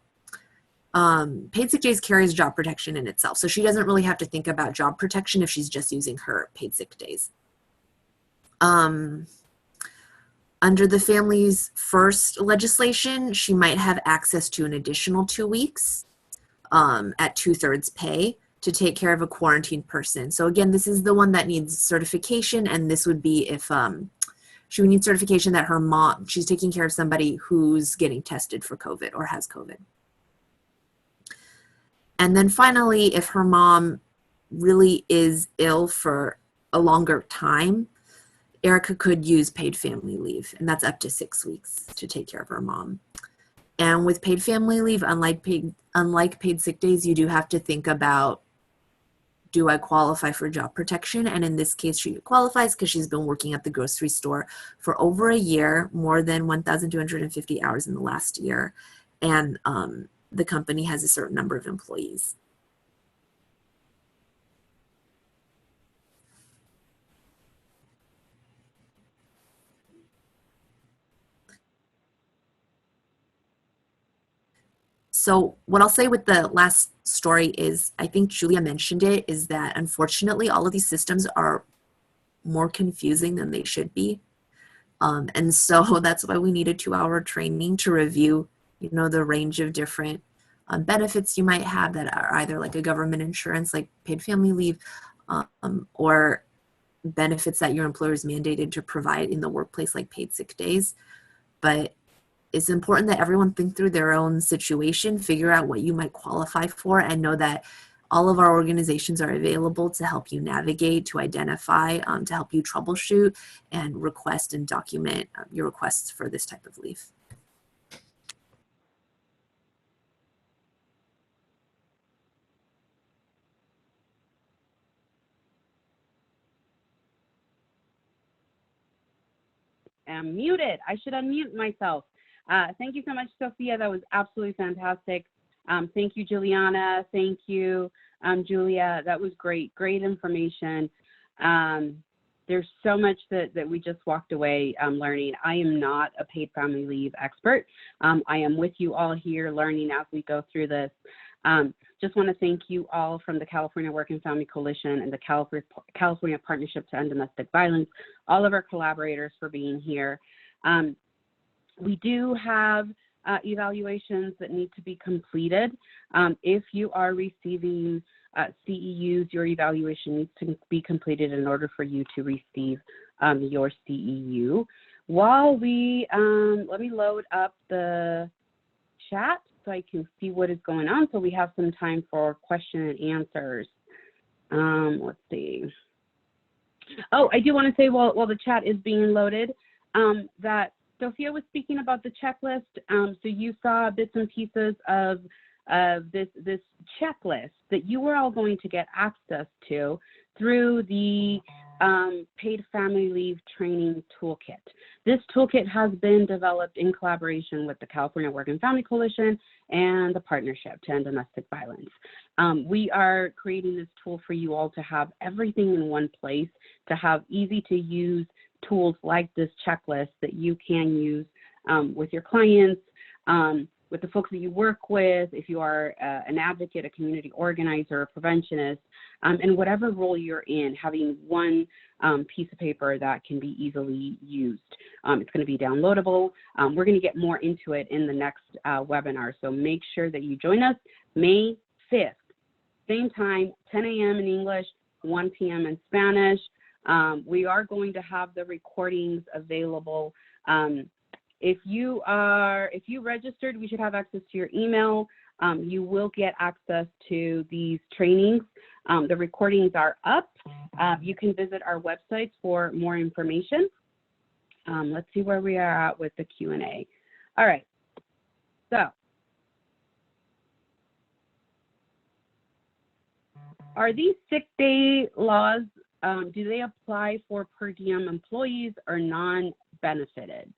Paid sick days carries job protection in itself. So she doesn't really have to think about job protection if she's just using her paid sick days. Under the Families First legislation, she might have access to an additional 2 weeks at 2/3 pay to take care of a quarantined person. So again, this is the one that needs certification, and this would be if she would need certification that she's taking care of somebody who's getting tested for COVID or has COVID. And then finally, if her mom really is ill for a longer time, Erica could use paid family leave, and that's up to 6 weeks to take care of her mom. And with paid family leave, unlike paid sick days, you do have to think about, do I qualify for job protection? And in this case, she qualifies because she's been working at the grocery store for over a year, more than 1,250 hours in the last year. And the company has a certain number of employees. So what I'll say with the last story is, I think Julia mentioned it, is that unfortunately all of these systems are more confusing than they should be. And so that's why we need a 2-hour training to review, the range of different benefits you might have that are either like a government insurance, like paid family leave, or benefits that your employer is mandated to provide in the workplace, like paid sick days. But it's important that everyone think through their own situation, figure out what you might qualify for, and know that All of our organizations are available to help you navigate, to identify, to help you troubleshoot and request and document your requests for this type of leave. I'm muted. I should unmute myself. Thank you so much, Sophia. That was absolutely fantastic. Thank you, Juliana. Thank you, Julia. That was great. Great information. There's so much that we just walked away learning. I am not a paid family leave expert. I am with you all here learning as we go through this. Just want to thank you all from the California Work and Family Coalition and the California Partnership to End Domestic Violence, all of our collaborators for being here. We do have evaluations that need to be completed. If you are receiving CEUs, your evaluation needs to be completed in order for you to receive your CEU. While we, let me load up the chat so I can see what is going on, so we have some time for question and answers. Let's see. Oh, I do want to say while the chat is being loaded, that Sophia was speaking about the checklist. So you saw bits and pieces of this checklist that you were all going to get access to through the Paid Family Leave Training Toolkit. This toolkit has been developed in collaboration with the California Work and Family Coalition and the Partnership to End Domestic Violence. We are creating this tool for you all to have everything in one place, to have easy to use tools like this checklist that you can use with your clients, with the folks that you work with, if you are an advocate, a community organizer, a preventionist, and whatever role you're in, having one piece of paper that can be easily used. It's going to be downloadable. We're going to get more into it in the next webinar, so make sure that you join us May 5th, same time, 10 a.m. in English, 1 p.m. in Spanish. We are going to have the recordings available. If you registered, we should have access to your email. You will get access to these trainings. The recordings are up. You can visit our website for more information. Let's see where we are at with the Q&A. All right, so are these sick day laws, do they apply for per diem employees or non-benefited?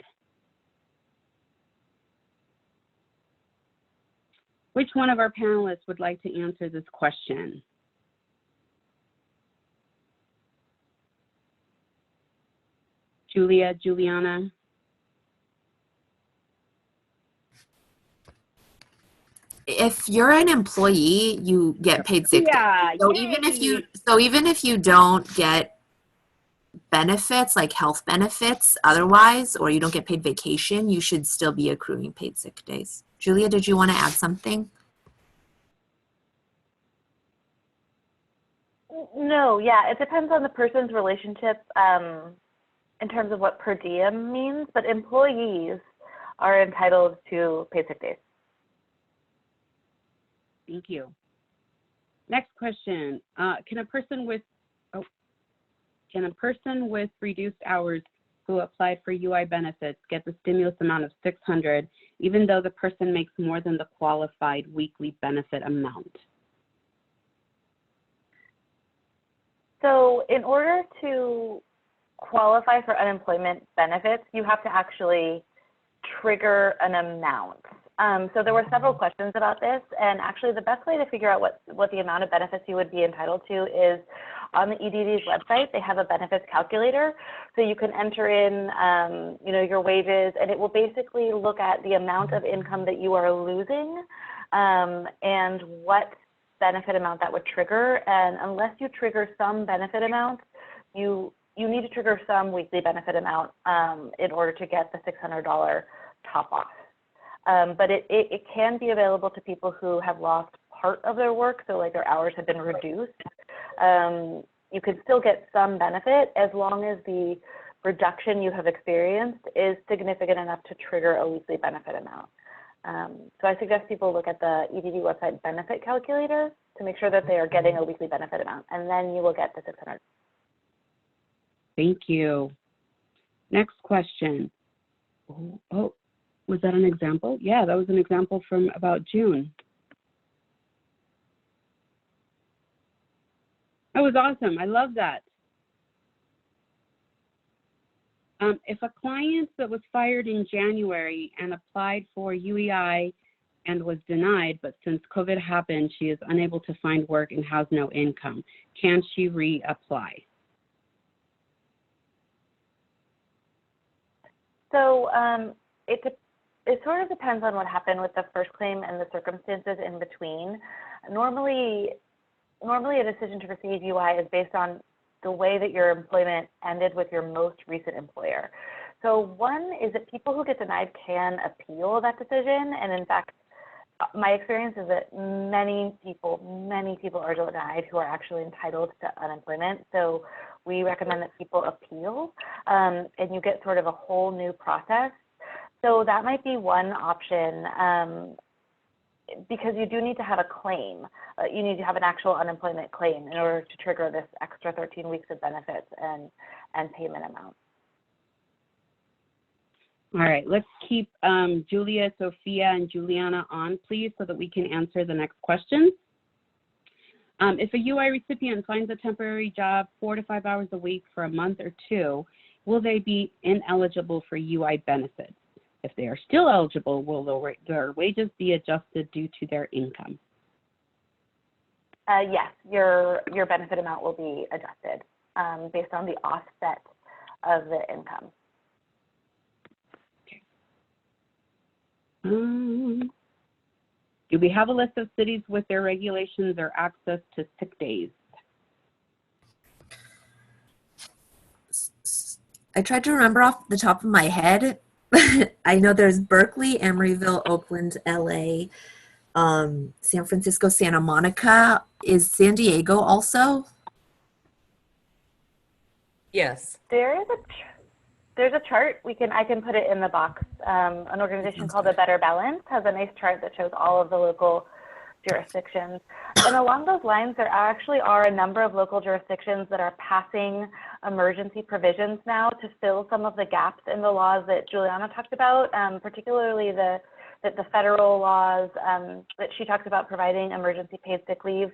Which one of our panelists would like to answer this question? Julia, Juliana? If you're an employee, you get paid sick days. So even if you don't get benefits like health benefits otherwise, or you don't get paid vacation, you should still be accruing paid sick days. Julia, did you want to add something? No, yeah, it depends on the person's relationship in terms of what per diem means, but employees are entitled to paid sick days. Thank you. Next question. Can a person with reduced hours who applied for UI benefits get the stimulus amount of $600 even though the person makes more than the qualified weekly benefit amount? So in order to qualify for unemployment benefits, you have to actually trigger an amount. So there were several questions about this, and actually the best way to figure out what the amount of benefits you would be entitled to is on the EDD's website. They have a benefits calculator, so you can enter in your wages, and it will basically look at the amount of income that you are losing and what benefit amount that would trigger. And unless you trigger some benefit amount, you need to trigger some weekly benefit amount in order to get the $600 top off. But it can be available to people who have lost part of their work, so like their hours have been reduced. You can still get some benefit as long as the reduction you have experienced is significant enough to trigger a weekly benefit amount. So I suggest people look at the EDD website benefit calculator to make sure that they are getting a weekly benefit amount, and then you will get the 600. Thank you. Next question. Oh, was that an example? Yeah, that was an example from about June. That was awesome. I love that. If a client that was fired in January and applied for UEI and was denied, but since COVID happened, she is unable to find work and has no income, can she reapply? So it sort of depends on what happened with the first claim and the circumstances in between. Normally a decision to receive UI is based on the way that your employment ended with your most recent employer. So one is that people who get denied can appeal that decision. And in fact, my experience is that many people are denied who are actually entitled to unemployment. So we recommend that people appeal, and you get sort of a whole new process. So that might be one option, because you do need to have a claim. You need to have an actual unemployment claim in order to trigger this extra 13 weeks of benefits and payment amount. All right, let's keep Julia, Sophia, and Juliana on, please, so that we can answer the next questions. If a UI recipient finds a temporary job 4 to 5 hours a week for a month or two, will they be ineligible for UI benefits? If they are still eligible, will their wages be adjusted due to their income? Yes, your benefit amount will be adjusted based on the offset of the income. Okay. Do we have a list of cities with their regulations or access to sick days? I tried to remember off the top of my head. I know there's Berkeley, Emeryville, Oakland, LA, San Francisco, Santa Monica. Is San Diego also? Yes. There's a chart. I can put it in the box. An organization called The Better Balance has a nice chart that shows all of the local jurisdictions. And along those lines, there actually are a number of local jurisdictions that are passing emergency provisions now to fill some of the gaps in the laws that Juliana talked about, particularly the federal laws that she talked about providing emergency paid sick leave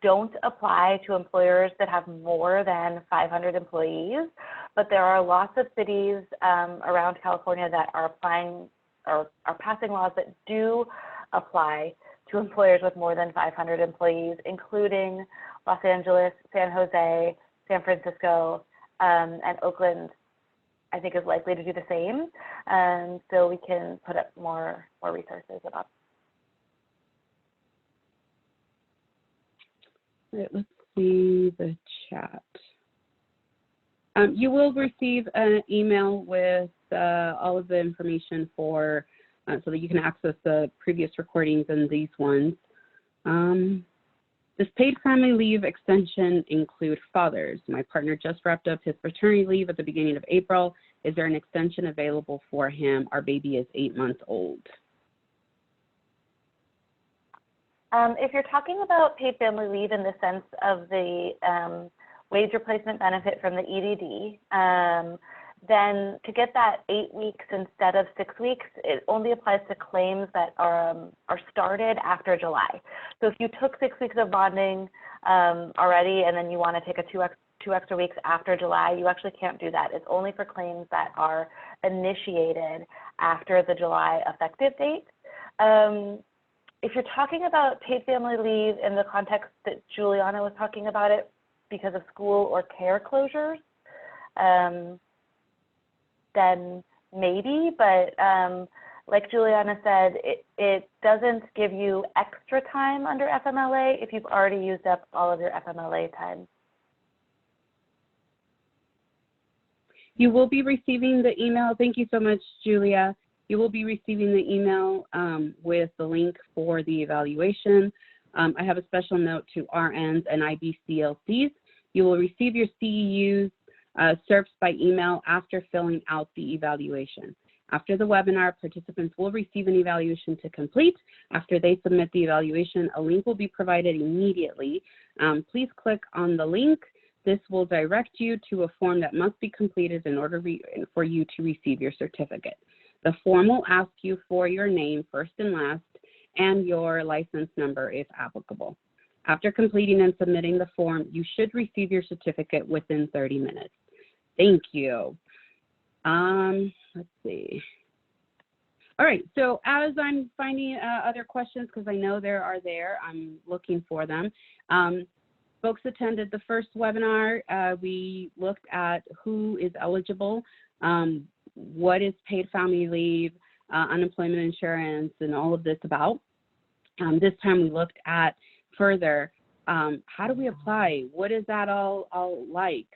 don't apply to employers that have more than 500 employees, but there are lots of cities around California that are applying or are passing laws that do apply to employers with more than 500 employees, including Los Angeles, San Jose, San Francisco, and Oakland, I think is likely to do the same. So we can put up more resources about. All right, let's see the chat. You will receive an email with all of the information for so that you can access the previous recordings and these ones. Does paid family leave extension include fathers? My partner just wrapped up his paternity leave at the beginning of April. Is there an extension available for him? Our baby is 8 months old. If you're talking about paid family leave in the sense of the wage replacement benefit from the EDD, then to get that 8 weeks instead of 6 weeks, it only applies to claims that are started after July. So if you took 6 weeks of bonding already and then you want to take a two extra weeks after July, you actually can't do that. It's only for claims that are initiated after the July effective date. If you're talking about paid family leave in the context that Juliana was talking about it because of school or care closures, then maybe, but like Juliana said, it doesn't give you extra time under FMLA if you've already used up all of your FMLA time. You will be receiving the email. Thank you so much, Julia. You will be receiving the email with the link for the evaluation. I have a special note to RNs and IBCLCs. You will receive your CEUs, CERPS by email after filling out the evaluation. After the webinar, participants will receive an evaluation to complete. After they submit the evaluation, a link will be provided immediately. Please click on the link. This will direct you to a form that must be completed in order for you to receive your certificate. The form will ask you for your name, first and last, and your license number if applicable. After completing and submitting the form, you should receive your certificate within 30 minutes. Thank you. Let's see. All right, so as I'm finding other questions, because I know there are I'm looking for them. Folks attended the first webinar. We looked at who is eligible, what is paid family leave, unemployment insurance, and all of this about. This time we looked at further, how do we apply? What is that all like?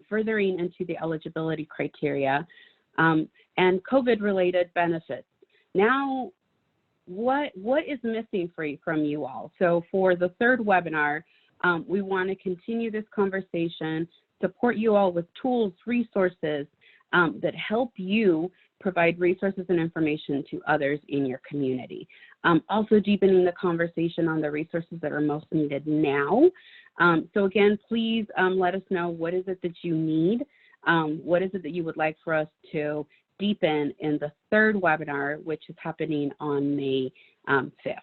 Furthering into the eligibility criteria and COVID-related benefits. Now, what is missing from you all? So for the third webinar, we want to continue this conversation, support you all with tools, resources that help you provide resources and information to others in your community. Also deepening the conversation on the resources that are most needed now. So again, please let us know, what is it that you need? What is it that you would like for us to deepen in the third webinar, which is happening on May 5th.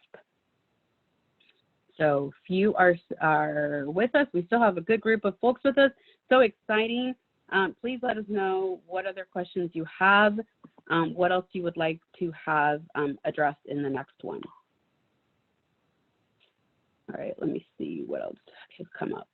So if you are with us, we still have a good group of folks with us. So exciting. Please let us know what other questions you have, what else you would like to have addressed in the next one. All right, let me see what else has come up.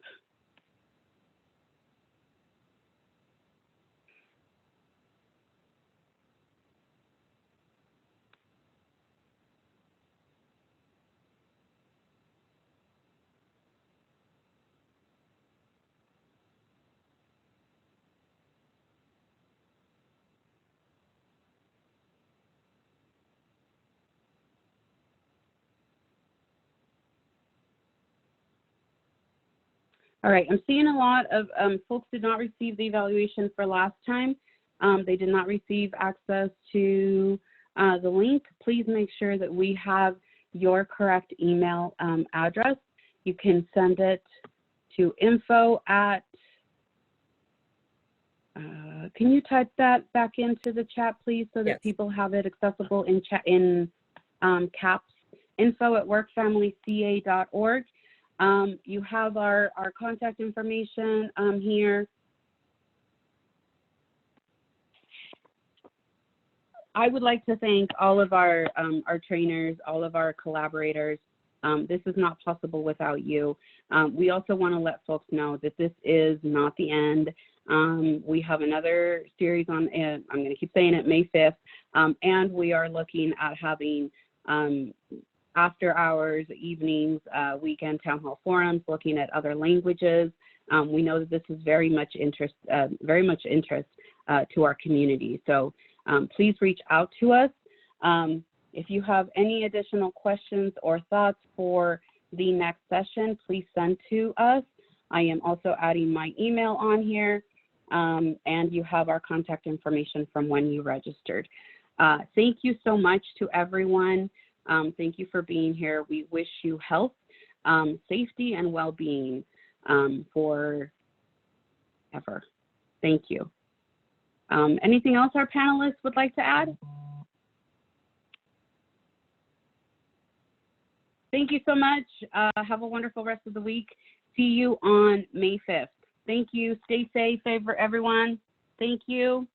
All right, I'm seeing a lot of folks did not receive the evaluation for last time. They did not receive access to the link. Please make sure that we have your correct email address. You can send it to info@, can you type that back into the chat, please, so that Yes. people have it accessible in chat in caps, info@workfamilyca.org. You have our contact information here. I would like to thank all of our trainers, all of our collaborators. This is not possible without you. We also want to let folks know that this is not the end. We have another series on, I'm going to keep saying it, May 5th, and we are looking at having after hours, evenings, weekend town hall forums, looking at other languages. We know that this is very much interest to our community. So please reach out to us. If you have any additional questions or thoughts for the next session, please send to us. I am also adding my email on here, and you have our contact information from when you registered. Thank you so much to everyone. Thank you for being here. We wish you health, safety, and well-being forever. Thank you. Anything else our panelists would like to add? Thank you so much. Have a wonderful rest of the week. See you on May 5th. Thank you. Stay safe, everyone. Thank you.